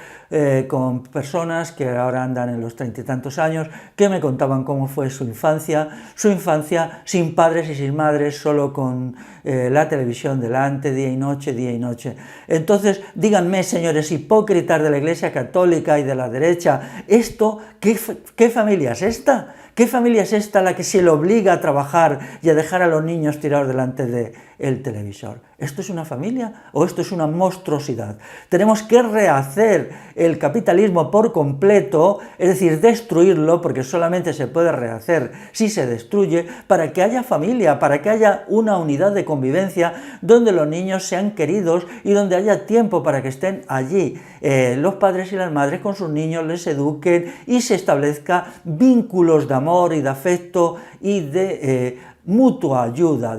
con personas que ahora andan en los 30 y tantos años, que me contaban cómo fue su infancia sin padres y sin madres, solo con la televisión delante, día y noche, día y noche. Entonces, díganme, señores hipócritas de la Iglesia Católica y de la derecha, ¿esto qué familia es esta? ¿Qué familia es esta la que se le obliga a trabajar y a dejar a los niños tirados delante del televisor? ¿Esto es una familia o esto es una monstruosidad? Tenemos que rehacer el capitalismo por completo, es decir, destruirlo, porque solamente se puede rehacer si se destruye, para que haya familia, para que haya una unidad de convivencia donde los niños sean queridos y donde haya tiempo para que estén allí los padres y las madres con sus niños, les eduquen y se establezca vínculos de amor y de afecto y de mutua ayuda,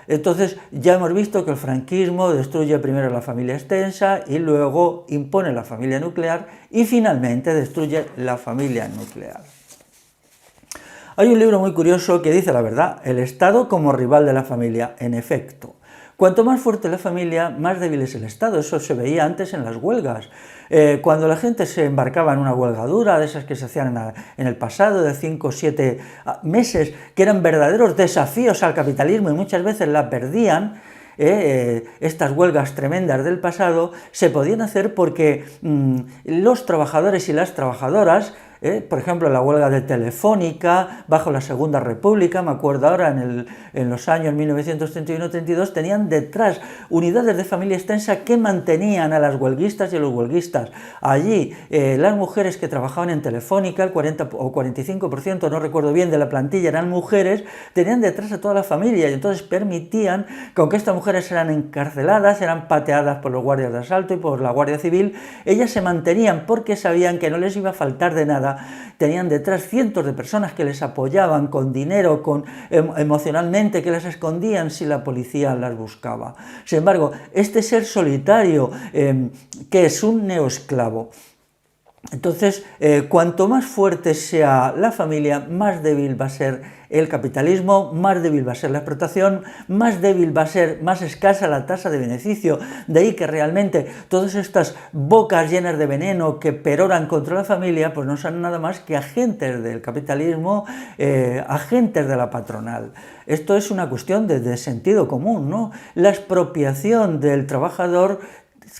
Entonces ya hemos visto que el franquismo destruye primero la familia extensa y luego impone la familia nuclear y finalmente destruye la familia nuclear. Hay un libro muy curioso que dice la verdad, el Estado como rival de la familia, en efecto. Cuanto más fuerte la familia, más débil es el Estado. Eso se veía antes en las huelgas. Cuando la gente se embarcaba en una huelga dura, de esas que se hacían en el pasado, de 5 o 7 meses, que eran verdaderos desafíos al capitalismo y muchas veces la perdían, estas huelgas tremendas del pasado se podían hacer porque los trabajadores y las trabajadoras, por ejemplo, la huelga de Telefónica, bajo la Segunda República, me acuerdo ahora en los años 1931-32, tenían detrás unidades de familia extensa que mantenían a las huelguistas y a los huelguistas. Allí, las mujeres que trabajaban en Telefónica, el 40 o 45%, no recuerdo bien, de la plantilla eran mujeres, tenían detrás a toda la familia y entonces permitían que, aunque estas mujeres eran encarceladas, eran pateadas por los guardias de asalto y por la Guardia Civil, ellas se mantenían porque sabían que no les iba a faltar de nada. Tenían detrás cientos de personas que les apoyaban con dinero, emocionalmente, que las escondían si la policía las buscaba. Sin embargo, este ser solitario, que es un neoesclavo, entonces, cuanto más fuerte sea la familia, más débil va a ser el capitalismo, más débil va a ser la explotación, más débil va a ser, más escasa la tasa de beneficio. De ahí que realmente todas estas bocas llenas de veneno que peroran contra la familia, pues no son nada más que agentes del capitalismo, agentes de la patronal. Esto es una cuestión de sentido común, ¿no? La expropiación del trabajador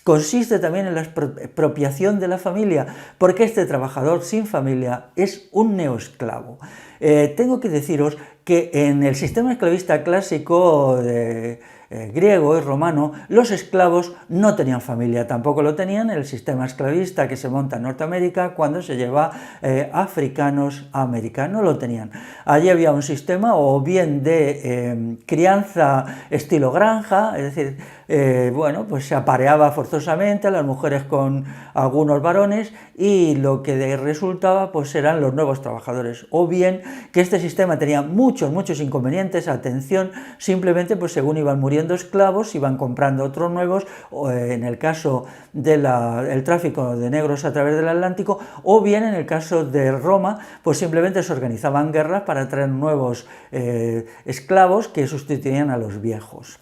consiste también en la expropiación de la familia, porque este trabajador sin familia es un neoesclavo. Tengo que deciros que en el sistema esclavista clásico griego y romano, los esclavos no tenían familia, tampoco lo tenían en el sistema esclavista que se monta en Norteamérica cuando se lleva africanos a América, no lo tenían. Allí había un sistema o bien de crianza estilo granja, es decir, bueno, pues se apareaba forzosamente a las mujeres con algunos varones y lo que resultaba pues eran los nuevos trabajadores, o bien que este sistema tenía muchos inconvenientes, atención, simplemente pues según iban muriendo esclavos iban comprando otros nuevos, o en el caso del tráfico de negros a través del Atlántico, o bien en el caso de Roma pues simplemente se organizaban guerras para traer nuevos esclavos que sustituían a los viejos.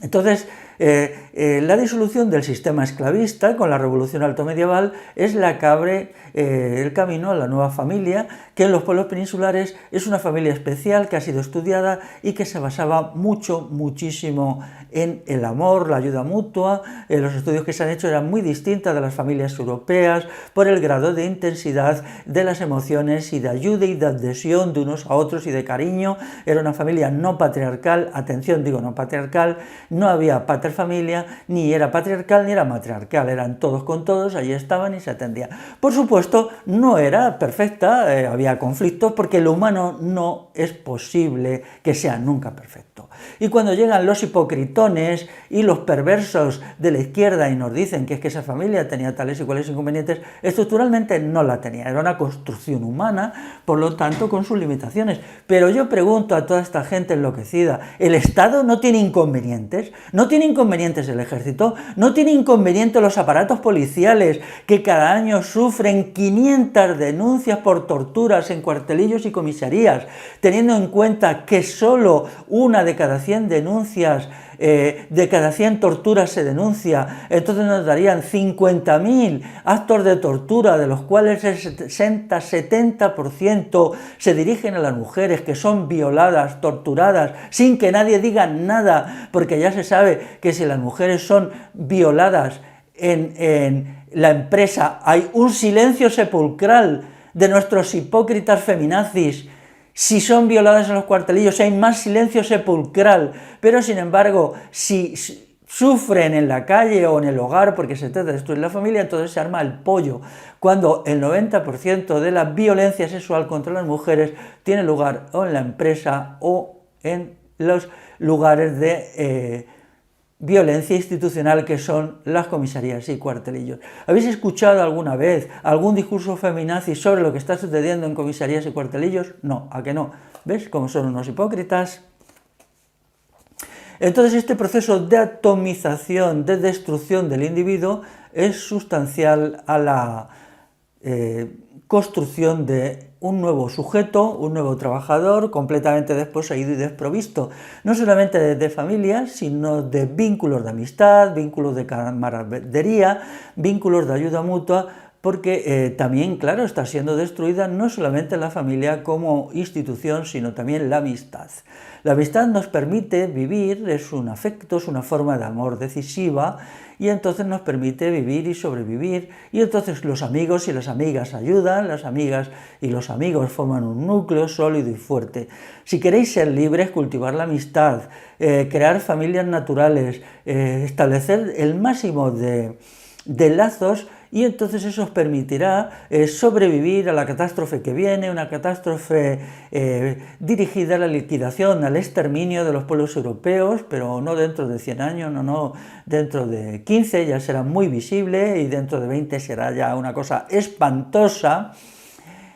Entonces, la disolución del sistema esclavista con la revolución altomedieval es la que abre el camino a la nueva familia, que en los pueblos peninsulares es una familia especial que ha sido estudiada y que se basaba muchísimo en el amor, la ayuda mutua. Los estudios que se han hecho eran muy distintos de las familias europeas por el grado de intensidad de las emociones y de ayuda y de adhesión de unos a otros y de cariño. Era una familia no patriarcal, atención, digo no patriarcal, no había paterfamilia, ni era patriarcal ni era matriarcal, eran todos con todos, allí estaban y se atendían. Por supuesto, no era perfecta, había conflictos porque lo humano no es posible que sea nunca perfecto. Y cuando llegan los hipocritones y los perversos de la izquierda y nos dicen que es que esa familia tenía tales y cuales inconvenientes, estructuralmente no la tenía, era una construcción humana, por lo tanto con sus limitaciones. Pero yo pregunto a toda esta gente enloquecida, ¿el Estado no tiene inconvenientes? ¿No tiene inconvenientes el ejército? ¿No tiene inconvenientes los aparatos policiales que cada año sufren 500 denuncias por torturas en cuartelillos y comisarías, teniendo en cuenta que solo una de cada 100 denuncias, de cada 100 torturas se denuncia? Entonces nos darían 50.000 actos de tortura, de los cuales el 60-70% se dirigen a las mujeres que son violadas, torturadas, sin que nadie diga nada, porque ya se sabe que si las mujeres son violadas en la empresa hay un silencio sepulcral de nuestros hipócritas feminazis. Si son violadas en los cuartelillos hay más silencio sepulcral, pero sin embargo, si sufren en la calle o en el hogar porque se trata de destruir la familia, entonces se arma el pollo, cuando el 90% de la violencia sexual contra las mujeres tiene lugar o en la empresa o en los lugares de violencia institucional que son las comisarías y cuartelillos. ¿Habéis escuchado alguna vez algún discurso feminazi sobre lo que está sucediendo en comisarías y cuartelillos? No, ¿a que no? ¿Ves cómo son unos hipócritas? Entonces este proceso de atomización, de destrucción del individuo es sustancial a la construcción de un nuevo sujeto, un nuevo trabajador, completamente desposeído y desprovisto, no solamente de familia, sino de vínculos de amistad, vínculos de camaradería, vínculos de ayuda mutua, porque también, claro, está siendo destruida no solamente la familia como institución, sino también la amistad. La amistad nos permite vivir, es un afecto, es una forma de amor decisiva, y entonces nos permite vivir y sobrevivir, y entonces los amigos y las amigas ayudan, las amigas y los amigos forman un núcleo sólido y fuerte. Si queréis ser libres, cultivar la amistad, crear familias naturales, establecer el máximo de lazos, y entonces eso os permitirá sobrevivir a la catástrofe que viene, una catástrofe dirigida a la liquidación, al exterminio de los pueblos europeos, pero no dentro de 100 años, no, dentro de 15 ya será muy visible y dentro de 20 será ya una cosa espantosa.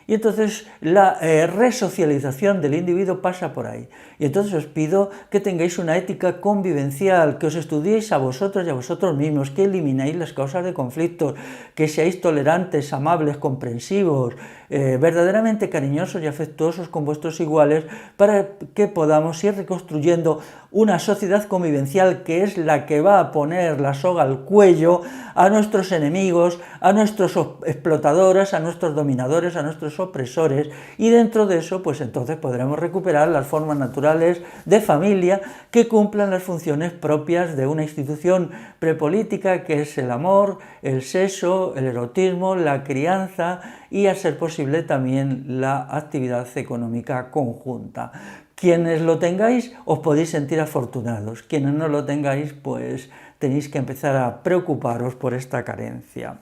Y entonces la resocialización del individuo pasa por ahí. Y entonces os pido que tengáis una ética convivencial, que os estudiéis a vosotros y a vosotros mismos, que eliminéis las causas de conflictos, que seáis tolerantes, amables, comprensivos, verdaderamente cariñosos y afectuosos con vuestros iguales, para que podamos ir reconstruyendo una sociedad convivencial que es la que va a poner la soga al cuello a nuestros enemigos, a nuestros explotadores, a nuestros dominadores, a nuestros opresores, y dentro de eso pues entonces podremos recuperar las formas naturales de familia que cumplan las funciones propias de una institución prepolítica, que es el amor, el sexo, el erotismo, la crianza y, a ser posible, también la actividad económica conjunta. Quienes lo tengáis os podéis sentir afortunados, quienes no lo tengáis pues tenéis que empezar a preocuparos por esta carencia.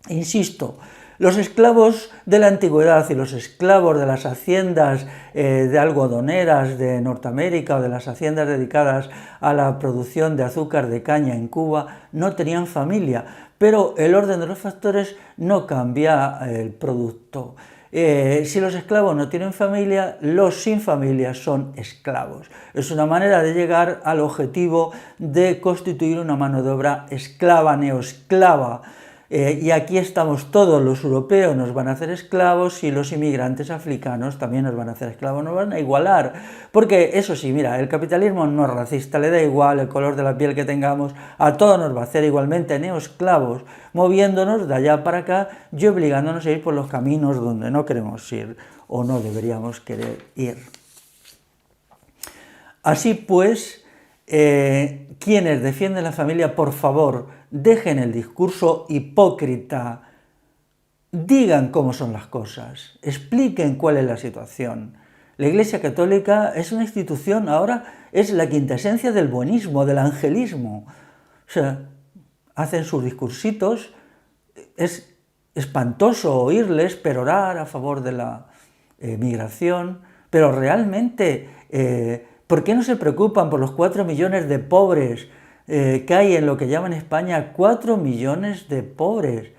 Insisto, los esclavos de la antigüedad y los esclavos de las haciendas de algodoneras de Norteamérica o de las haciendas dedicadas a la producción de azúcar de caña en Cuba no tenían familia, pero el orden de los factores no cambia el producto. Si los esclavos no tienen familia, los sin familia son esclavos. Es una manera de llegar al objetivo de constituir una mano de obra esclava, neoesclava. Y aquí estamos todos, los europeos nos van a hacer esclavos y los inmigrantes africanos también nos van a hacer esclavos, nos van a igualar. Porque eso sí, mira, el capitalismo no es racista, le da igual el color de la piel que tengamos, a todos nos va a hacer igualmente neoesclavos, moviéndonos de allá para acá y obligándonos a ir por los caminos donde no queremos ir o no deberíamos querer ir. Así pues, quienes defienden la familia, por favor, dejen el discurso hipócrita, digan cómo son las cosas, expliquen cuál es la situación. La Iglesia Católica es una institución, ahora es la quintesencia del buenismo, del angelismo. O sea, hacen sus discursitos, es espantoso oírles perorar a favor de la migración, pero realmente, ¿por qué no se preocupan por los 4 millones de pobres que hay en lo que llaman España? 4 millones de pobres.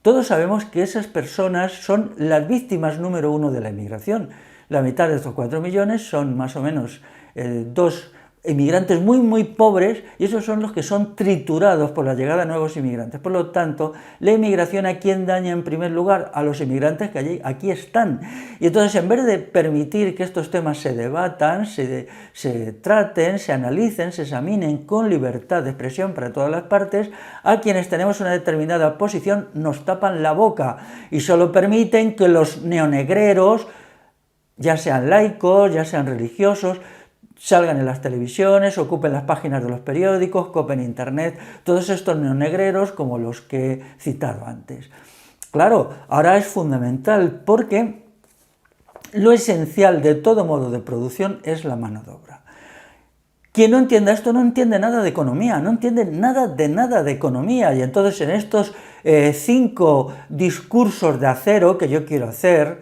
Todos sabemos que esas personas son las víctimas número 1 de la inmigración. La mitad de estos 4 millones son más o menos 2 inmigrantes muy pobres, y esos son los que son triturados por la llegada de nuevos inmigrantes. Por lo tanto, la inmigración, ¿a quién daña en primer lugar? A los inmigrantes que aquí están. Y entonces, en vez de permitir que estos temas se debatan, se traten, se analicen, se examinen con libertad de expresión para todas las partes, a quienes tenemos una determinada posición nos tapan la boca y solo permiten que los neonegreros, ya sean laicos, ya sean religiosos, salgan en las televisiones, ocupen las páginas de los periódicos, copen internet, todos estos neonegreros como los que he citado antes. Claro, ahora es fundamental porque lo esencial de todo modo de producción es la mano de obra. Quien no entienda esto no entiende nada de economía, no entiende nada de economía, y entonces en estos 5 discursos de acero que yo quiero hacer,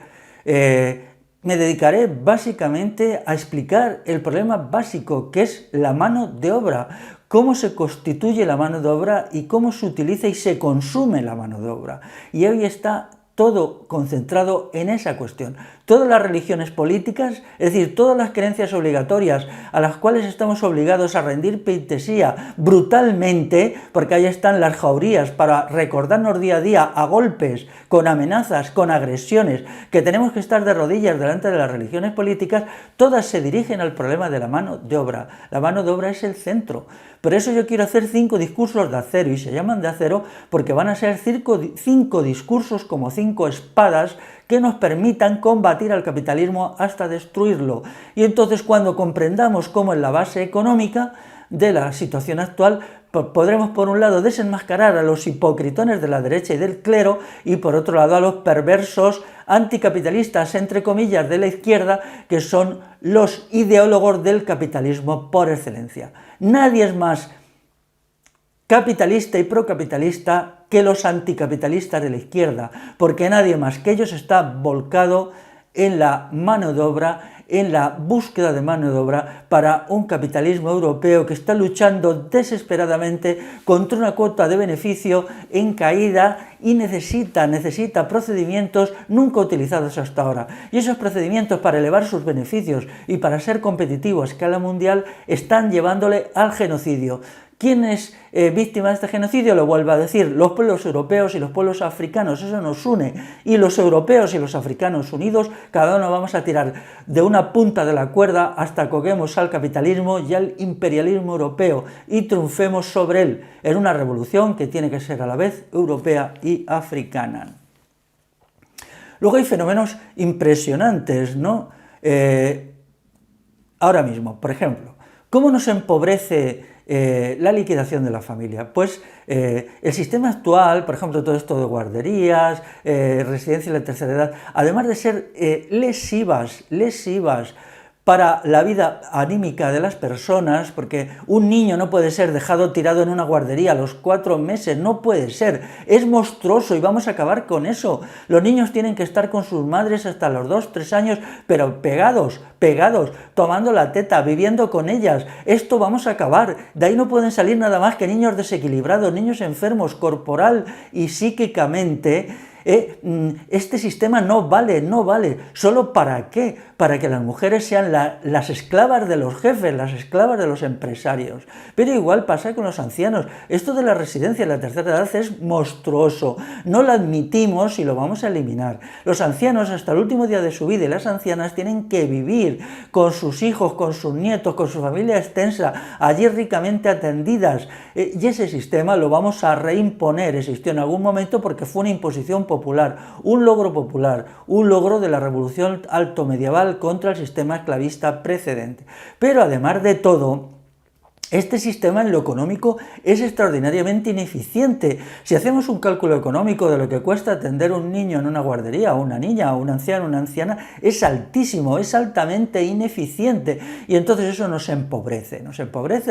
me dedicaré básicamente a explicar el problema básico, que es la mano de obra, cómo se constituye la mano de obra y cómo se utiliza y se consume la mano de obra. Y hoy está todo concentrado en esa cuestión. Todas las religiones políticas, es decir, todas las creencias obligatorias a las cuales estamos obligados a rendir pleitesía brutalmente, porque ahí están las jaurías para recordarnos día a día a golpes, con amenazas, con agresiones, que tenemos que estar de rodillas delante de las religiones políticas, todas se dirigen al problema de la mano de obra. La mano de obra es el centro. Por eso yo quiero hacer 5 discursos de acero, y se llaman de acero porque van a ser 5 discursos como 5 espadas que nos permitan combatir al capitalismo hasta destruirlo. Y entonces, cuando comprendamos cómo es la base económica de la situación actual, podremos por un lado desenmascarar a los hipocritones de la derecha y del clero, y por otro lado a los perversos anticapitalistas, entre comillas, de la izquierda, que son los ideólogos del capitalismo por excelencia. Nadie es más capitalista y procapitalista que los anticapitalistas de la izquierda, porque nadie más que ellos está volcado en la mano de obra, en la búsqueda de mano de obra para un capitalismo europeo que está luchando desesperadamente contra una cuota de beneficio en caída y necesita procedimientos nunca utilizados hasta ahora. Y esos procedimientos, para elevar sus beneficios y para ser competitivo a escala mundial, están llevándole al genocidio. ¿Quién es víctima de este genocidio? Lo vuelvo a decir, los pueblos europeos y los pueblos africanos. Eso nos une, y los europeos y los africanos unidos, cada uno vamos a tirar de una punta de la cuerda hasta que coguemos al capitalismo y al imperialismo europeo y triunfemos sobre él en una revolución que tiene que ser a la vez europea y africana. Luego hay fenómenos impresionantes, ¿no? Ahora mismo, por ejemplo, ¿cómo nos empobrece la liquidación de la familia? Pues el sistema actual, por ejemplo, todo esto de guarderías, residencias de la tercera edad, además de ser lesivas para la vida anímica de las personas, porque un niño no puede ser dejado tirado en una guardería a los 4 meses, no puede ser, es monstruoso y vamos a acabar con eso. Los niños tienen que estar con sus madres hasta los 2-3 años, pero pegados, tomando la teta, viviendo con ellas. Esto vamos a acabar. De ahí no pueden salir nada más que niños desequilibrados, niños enfermos corporal y psíquicamente. Este sistema no vale. ¿Solo para qué? Para que las mujeres sean las esclavas de los jefes, las esclavas de los empresarios. Pero igual pasa con los ancianos. Esto de la residencia de la tercera edad es monstruoso. No lo admitimos y lo vamos a eliminar. Los ancianos hasta el último día de su vida, y las ancianas tienen que vivir con sus hijos, con sus nietos, con su familia extensa, allí ricamente atendidas. Y ese sistema lo vamos a reimponer. Existió en algún momento porque fue una imposición popular, un logro de la revolución altomedieval contra el sistema esclavista precedente. Pero además de todo, Este sistema en lo económico es extraordinariamente ineficiente. Si hacemos un cálculo económico de lo que cuesta atender un niño en una guardería, o una niña, o un anciano, una anciana, es altísimo, es altamente ineficiente, y entonces eso nos empobrece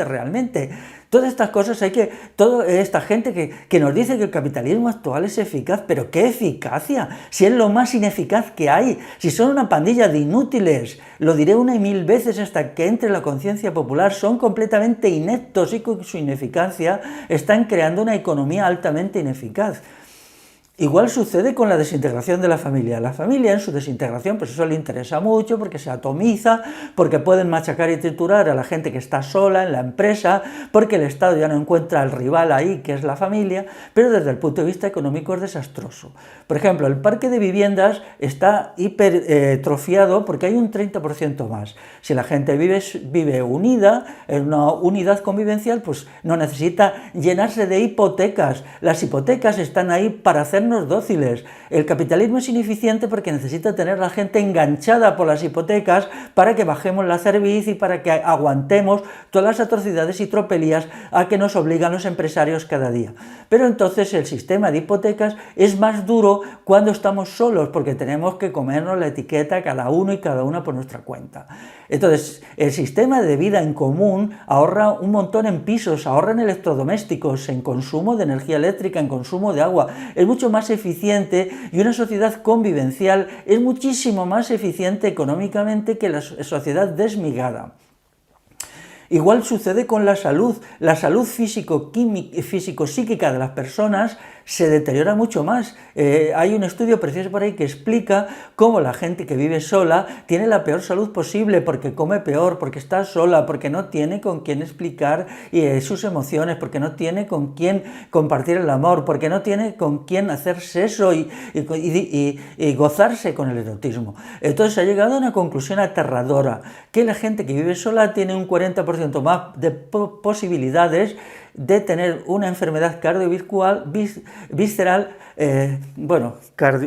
realmente. Todas estas cosas toda esta gente que nos dice que el capitalismo actual es eficaz, pero ¿qué eficacia? Si es lo más ineficaz que hay, si son una pandilla de inútiles, lo diré una y mil veces hasta que entre la conciencia popular, son completamente ineptos y con su ineficacia están creando una economía altamente ineficaz. Igual sucede con la desintegración de la familia. La familia en su desintegración, pues eso le interesa mucho porque se atomiza, porque pueden machacar y triturar a la gente que está sola en la empresa, porque el Estado ya no encuentra al rival ahí, que es la familia, pero desde el punto de vista económico es desastroso. Por ejemplo, el parque de viviendas está hipertrofiado porque hay un 30% más. Si la gente vive unida, en una unidad convivencial, pues no necesita llenarse de hipotecas. Las hipotecas están ahí para hacernos dóciles. El capitalismo es ineficiente porque necesita tener a la gente enganchada por las hipotecas para que bajemos la cerviz y para que aguantemos todas las atrocidades y tropelías a que nos obligan los empresarios cada día. Pero entonces el sistema de hipotecas es más duro cuando estamos solos, porque tenemos que comernos la etiqueta cada uno y cada una por nuestra cuenta. Entonces, el sistema de vida en común ahorra un montón en pisos, ahorra en electrodomésticos, en consumo de energía eléctrica, en consumo de agua. Es mucho más eficiente, y una sociedad convivencial es muchísimo más eficiente económicamente que la sociedad desmigada. Igual sucede con la salud físico-psíquica de las personas se deteriora mucho más. Hay un estudio precioso por ahí que explica cómo la gente que vive sola tiene la peor salud posible, porque come peor, porque está sola, porque no tiene con quién explicar sus emociones, porque no tiene con quién compartir el amor, porque no tiene con quién hacer sexo y gozarse con el erotismo. Entonces ha llegado a una conclusión aterradora, que la gente que vive sola tiene un 40% más de posibilidades de tener una enfermedad visceral,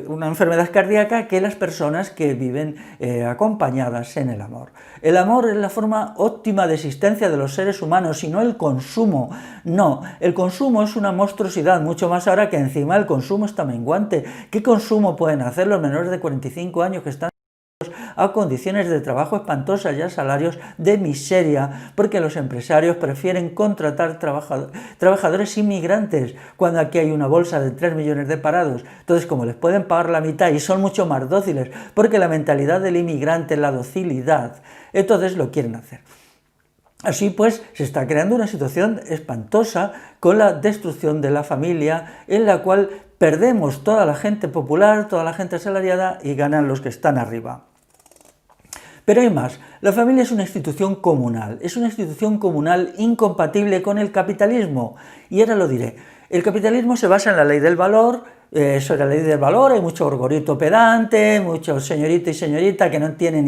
una enfermedad cardíaca, que las personas que viven acompañadas en el amor. El amor es la forma óptima de existencia de los seres humanos y no el consumo. No, el consumo es una monstruosidad, mucho más ahora que encima el consumo está menguante. ¿Qué consumo pueden hacer los menores de 45 años que están a condiciones de trabajo espantosas y a salarios de miseria, porque los empresarios prefieren contratar trabajadores inmigrantes, cuando aquí hay una bolsa de 3 millones de parados? Entonces, como les pueden pagar la mitad y son mucho más dóciles, porque la mentalidad del inmigrante es la docilidad, entonces lo quieren hacer. Así pues, se está creando una situación espantosa con la destrucción de la familia, en la cual perdemos toda la gente popular, toda la gente asalariada, y ganan los que están arriba. Pero hay más. La familia es una institución comunal incompatible con el capitalismo, y ahora lo diré. El capitalismo se basa en la ley del valor. Sobre la ley del valor hay mucho gorgorito pedante, mucho señorito y señorita que no tienen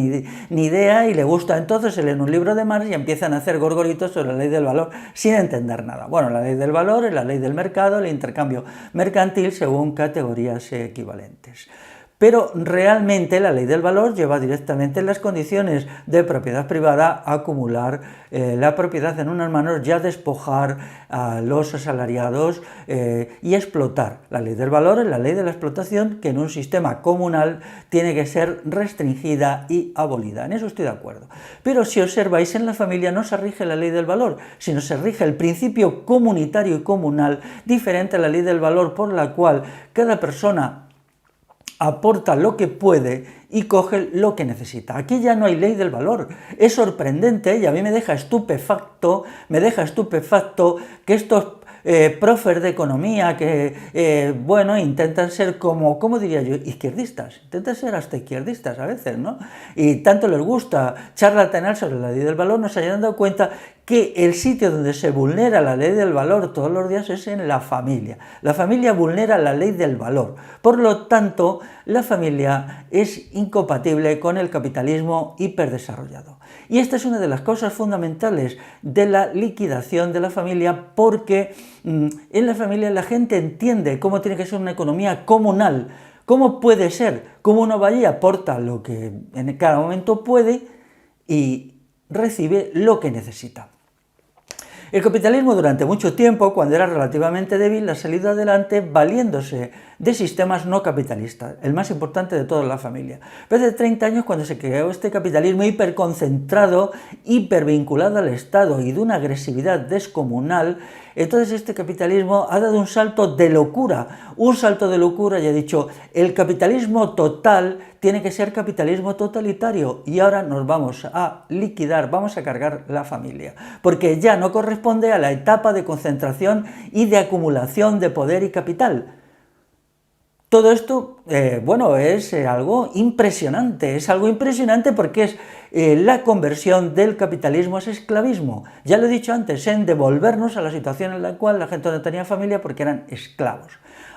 ni idea, y le gusta entonces se leen un libro de Marx y empiezan a hacer gorgoritos sobre la ley del valor sin entender nada. Bueno, la ley del valor es la ley del mercado, el intercambio mercantil según categorías equivalentes. Pero realmente la ley del valor lleva directamente en las condiciones de propiedad privada a acumular la propiedad en unas manos, ya despojar a los asalariados y explotar. La ley del valor es la ley de la explotación, que en un sistema comunal tiene que ser restringida y abolida. En eso estoy de acuerdo. Pero si observáis, en la familia no se rige la ley del valor, sino se rige el principio comunitario y comunal, diferente a la ley del valor, por la cual cada persona aporta lo que puede y coge lo que necesita. Aquí ya no hay ley del valor. Es sorprendente, y a mí me deja estupefacto que estos profes de economía que, intentan ser ¿cómo diría yo? Izquierdistas. Intentan ser hasta izquierdistas a veces, ¿no? Y tanto les gusta charlatanear sobre la ley del valor, no se hayan dado cuenta que el sitio donde se vulnera la ley del valor todos los días es en la familia. La familia vulnera la ley del valor. Por lo tanto, la familia es incompatible con el capitalismo hiperdesarrollado. Y esta es una de las causas fundamentales de la liquidación de la familia, porque en la familia la gente entiende cómo tiene que ser una economía comunal. ¿Cómo puede ser? Cómo uno va y aporta lo que en cada momento puede y recibe lo que necesita. El capitalismo durante mucho tiempo, cuando era relativamente débil, ha salido adelante valiéndose de sistemas no capitalistas, el más importante de toda la familia. Pero hace 30 años, cuando se creó este capitalismo hiperconcentrado, hipervinculado al Estado y de una agresividad descomunal, entonces este capitalismo ha dado un salto de locura y ha dicho, el capitalismo total tiene que ser capitalismo totalitario y ahora nos vamos a liquidar, vamos a cargar la familia, porque ya no corresponde a la etapa de concentración y de acumulación de poder y capital. Todo esto, es algo impresionante porque es la conversión del capitalismo a esclavismo. Ya lo he dicho antes, en devolvernos a la situación en la cual la gente no tenía familia porque eran esclavos.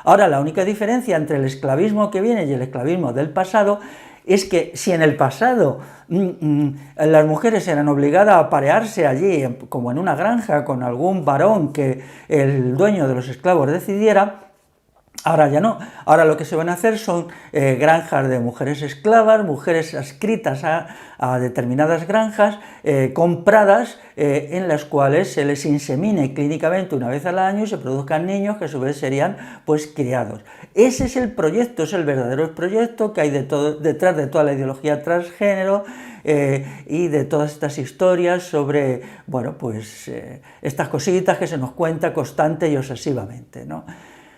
Ahora, la única diferencia entre el esclavismo que viene y el esclavismo del pasado es que si en el pasado las mujeres eran obligadas a aparearse allí, como en una granja, con algún varón que el dueño de los esclavos decidiera, ahora ya no, ahora lo que se van a hacer son granjas de mujeres esclavas, mujeres adscritas a determinadas granjas, compradas, en las cuales se les insemine clínicamente una vez al año y se produzcan niños que a su vez serían pues criados. Ese es el proyecto, es el verdadero proyecto que hay detrás de toda la ideología transgénero y de todas estas historias sobre, estas cositas que se nos cuenta constante y obsesivamente, ¿no?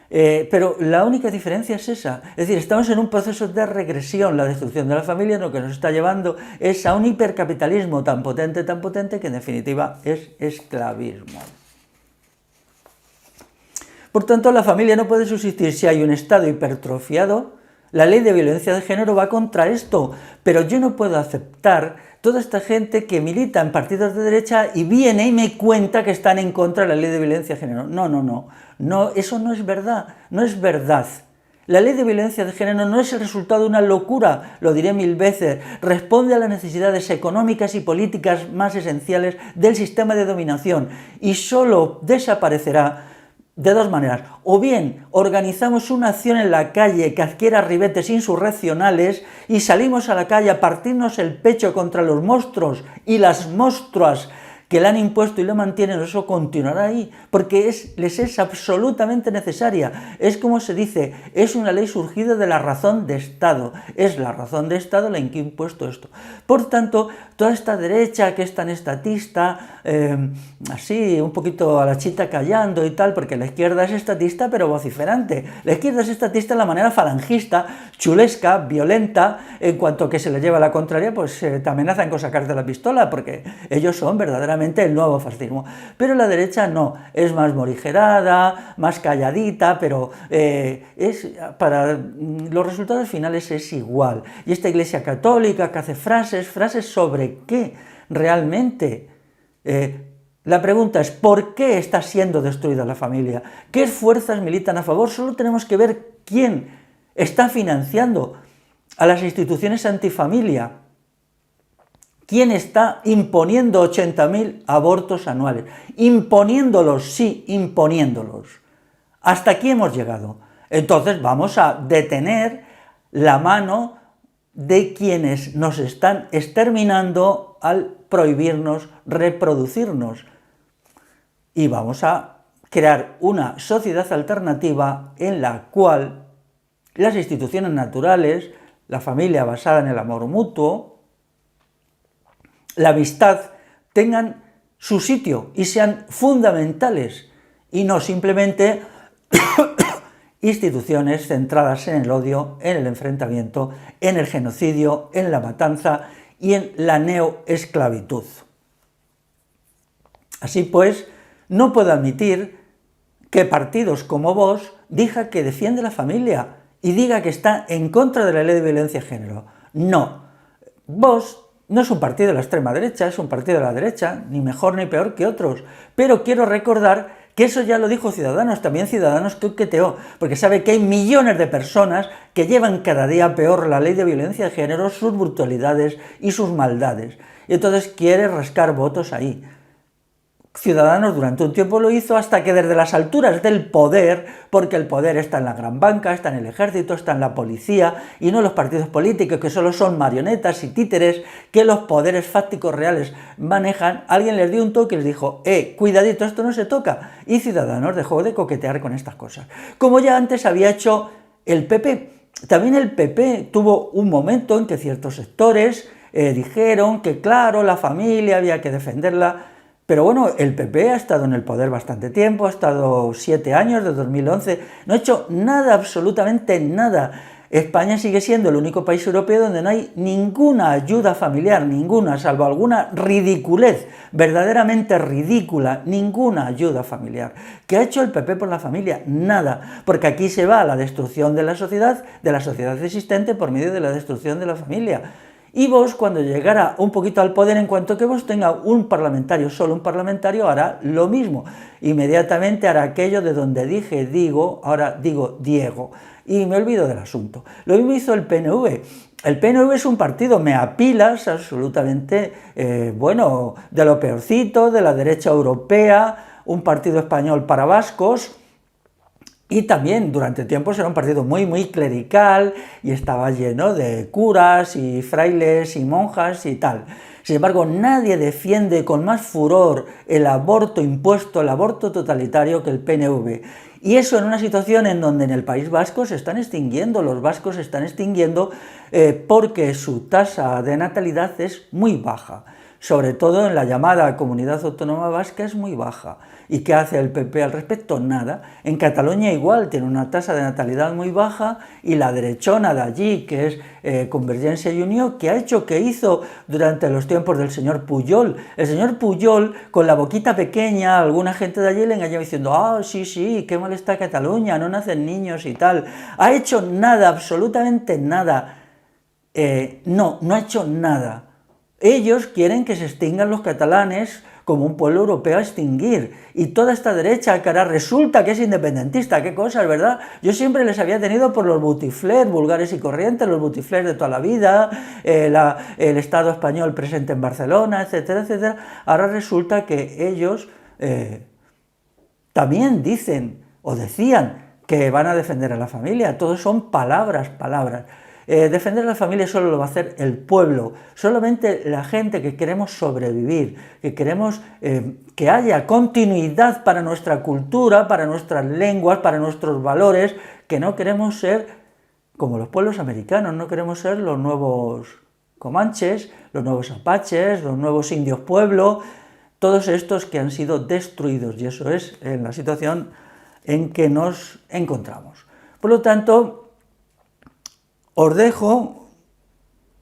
Pero la única diferencia es esa, es decir, estamos en un proceso de regresión, la destrucción de la familia lo que nos está llevando es a un hipercapitalismo tan potente, que en definitiva es esclavismo. Por tanto, la familia no puede subsistir si hay un Estado hipertrofiado. La ley de violencia de género va contra esto, pero yo no puedo aceptar toda esta gente que milita en partidos de derecha y viene y me cuenta que están en contra de la ley de violencia de género. No, eso no es verdad, no es verdad. La ley de violencia de género no es el resultado de una locura, lo diré 1000 veces, responde a las necesidades económicas y políticas más esenciales del sistema de dominación y solo desaparecerá de dos maneras, o bien organizamos una acción en la calle que adquiera ribetes insurreccionales y salimos a la calle a partirnos el pecho contra los monstruos y las monstruas que le han impuesto y lo mantienen, eso continuará ahí, porque les es absolutamente necesaria. Es como se dice, es una ley surgida de la razón de Estado, es la razón de Estado la que ha impuesto esto. Por tanto, toda esta derecha que es tan estatista, así un poquito a la chita callando y tal, porque la izquierda es estatista pero vociferante, la izquierda es estatista de la manera falangista, chulesca, violenta, en cuanto que se le lleva la contraria, pues te amenazan con sacarte la pistola, porque ellos son verdaderamente el nuevo fascismo, pero la derecha no, es más morigerada, más calladita, pero para los resultados finales es igual. Y esta Iglesia católica que hace frases sobre qué realmente. La pregunta es, ¿por qué está siendo destruida la familia? ¿Qué fuerzas militan a favor? Solo tenemos que ver quién está financiando a las instituciones antifamilia. ¿Quién está imponiendo 80.000 abortos anuales? Imponiéndolos, sí, imponiéndolos. Hasta aquí hemos llegado. Entonces vamos a detener la mano de quienes nos están exterminando al prohibirnos reproducirnos. Y vamos a crear una sociedad alternativa en la cual las instituciones naturales, la familia basada en el amor mutuo, la amistad, tengan su sitio y sean fundamentales y no simplemente instituciones centradas en el odio, en el enfrentamiento, en el genocidio, en la matanza y en la neoesclavitud. Así pues, no puedo admitir que partidos como Vox diga que defiende la familia y diga que está en contra de la ley de violencia de género. No, Vox no es un partido de la extrema derecha, es un partido de la derecha, ni mejor ni peor que otros, pero quiero recordar que eso ya lo dijo Ciudadanos, también Ciudadanos coqueteó, porque sabe que hay millones de personas que llevan cada día peor la ley de violencia de género, sus brutalidades y sus maldades, y entonces quiere rascar votos ahí. Ciudadanos durante un tiempo lo hizo, hasta que desde las alturas del poder, porque el poder está en la gran banca, está en el ejército, está en la policía, y no en los partidos políticos, que solo son marionetas y títeres que los poderes fácticos reales manejan, alguien les dio un toque y les dijo, cuidadito, esto no se toca, y Ciudadanos dejó de coquetear con estas cosas. Como ya antes había hecho el PP. También el PP tuvo un momento en que ciertos sectores dijeron que, claro, la familia había que defenderla. Pero bueno, el PP ha estado en el poder bastante tiempo, ha estado 7 años, de 2011, no ha hecho nada, absolutamente nada. España sigue siendo el único país europeo donde no hay ninguna ayuda familiar, ninguna, salvo alguna ridiculez, verdaderamente ridícula, ninguna ayuda familiar. ¿Qué ha hecho el PP por la familia? Nada, porque aquí se va a la destrucción de la sociedad existente por medio de la destrucción de la familia. Y Vox, cuando llegara un poquito al poder, en cuanto que Vox tenga un parlamentario, solo un parlamentario, hará lo mismo. Inmediatamente hará aquello de donde dije digo, ahora digo Diego. Y me olvido del asunto. Lo mismo hizo el PNV. El PNV es un partido meapilas, absolutamente, bueno, de lo peorcito, de la derecha europea, un partido español para vascos. Y también durante tiempos era un partido muy clerical y estaba lleno de curas y frailes y monjas y tal. Sin embargo, nadie defiende con más furor el aborto impuesto, el aborto totalitario que el PNV. Y eso en una situación en donde en el País Vasco se están extinguiendo, los vascos se están extinguiendo porque su tasa de natalidad es muy baja. Sobre todo en la llamada Comunidad Autónoma Vasca es muy baja. ¿Y qué hace el PP al respecto? Nada. En Cataluña igual tiene una tasa de natalidad muy baja y la derechona de allí, que es Convergencia y Unió, que ha hecho, que hizo durante los tiempos del señor Pujol. El señor Pujol, con la boquita pequeña, alguna gente de allí le engañaba diciendo, sí, qué mal está Cataluña, no nacen niños y tal. Ha hecho nada, absolutamente nada. No ha hecho nada. Ellos quieren que se extingan los catalanes como un pueblo europeo a extinguir. Y toda esta derecha que ahora resulta que es independentista, qué cosas, ¿verdad? Yo siempre les había tenido por los butiflers vulgares y corrientes, los butiflers de toda la vida, el Estado español presente en Barcelona, etcétera, etcétera. Ahora resulta que ellos también dicen o decían que van a defender a la familia. Todo son palabras. Defender a la familia solo lo va a hacer el pueblo, solamente la gente que queremos sobrevivir, que queremos que haya continuidad para nuestra cultura, para nuestras lenguas, para nuestros valores, que no queremos ser como los pueblos americanos, no queremos ser los nuevos comanches, los nuevos apaches, los nuevos indios pueblo, todos estos que han sido destruidos, y eso es en la situación en que nos encontramos. Por lo tanto, os dejo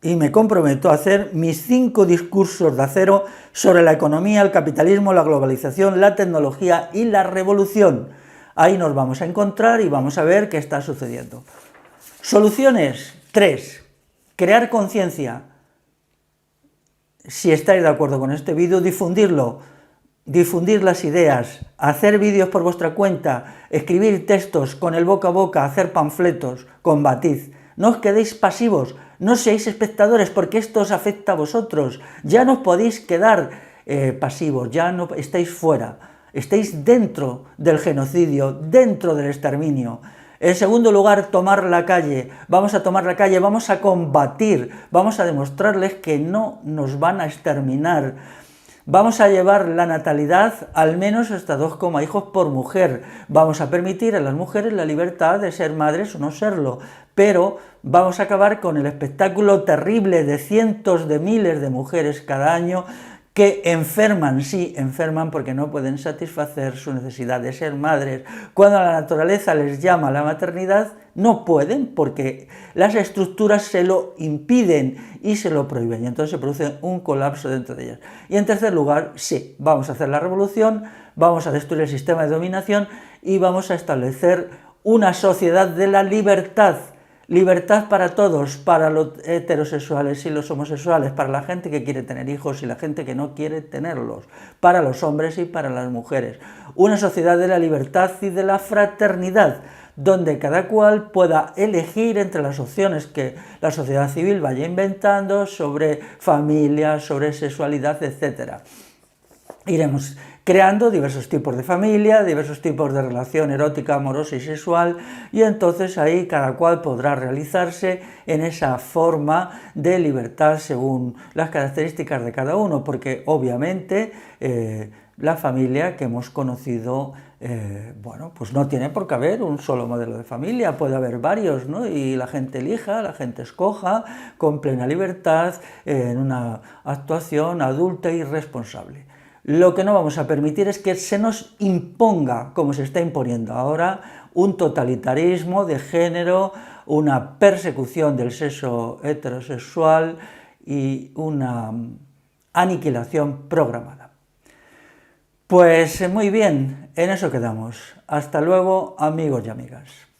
y me comprometo a hacer mis 5 discursos de acero sobre la economía, el capitalismo, la globalización, la tecnología y la revolución. Ahí nos vamos a encontrar y vamos a ver qué está sucediendo. Soluciones 3. Crear conciencia. Si estáis de acuerdo con este vídeo, difundirlo. Difundir las ideas, hacer vídeos por vuestra cuenta, escribir textos con el boca a boca, hacer panfletos, combatid. No os quedéis pasivos, no seáis espectadores, porque esto os afecta a vosotros. Ya no podéis quedar pasivos, ya no estáis fuera, estáis dentro del genocidio, dentro del exterminio. En segundo lugar, tomar la calle. Vamos a tomar la calle, vamos a combatir, vamos a demostrarles que no nos van a exterminar. Vamos a llevar la natalidad al menos hasta 2 hijos por mujer. Vamos a permitir a las mujeres la libertad de ser madres o no serlo, pero vamos a acabar con el espectáculo terrible de cientos de miles de mujeres cada año que enferman, sí, enferman porque no pueden satisfacer su necesidad de ser madres. Cuando la naturaleza les llama a la maternidad, no pueden porque las estructuras se lo impiden y se lo prohíben, y entonces se produce un colapso dentro de ellas. Y en tercer lugar, sí, vamos a hacer la revolución, vamos a destruir el sistema de dominación y vamos a establecer una sociedad de la libertad. Libertad para todos, para los heterosexuales y los homosexuales, para la gente que quiere tener hijos y la gente que no quiere tenerlos, para los hombres y para las mujeres. Una sociedad de la libertad y de la fraternidad, donde cada cual pueda elegir entre las opciones que la sociedad civil vaya inventando sobre familia, sobre sexualidad, etc. Iremos creando diversos tipos de familia, diversos tipos de relación erótica, amorosa y sexual, y entonces ahí cada cual podrá realizarse en esa forma de libertad según las características de cada uno, porque obviamente la familia que hemos conocido, bueno, pues no tiene por qué haber un solo modelo de familia, puede haber varios, ¿no? Y la gente elija, la gente escoja con plena libertad en una actuación adulta y responsable. Lo que no vamos a permitir es que se nos imponga, como se está imponiendo ahora, un totalitarismo de género, una persecución del sexo heterosexual y una aniquilación programada. Pues muy bien, en eso quedamos. Hasta luego, amigos y amigas.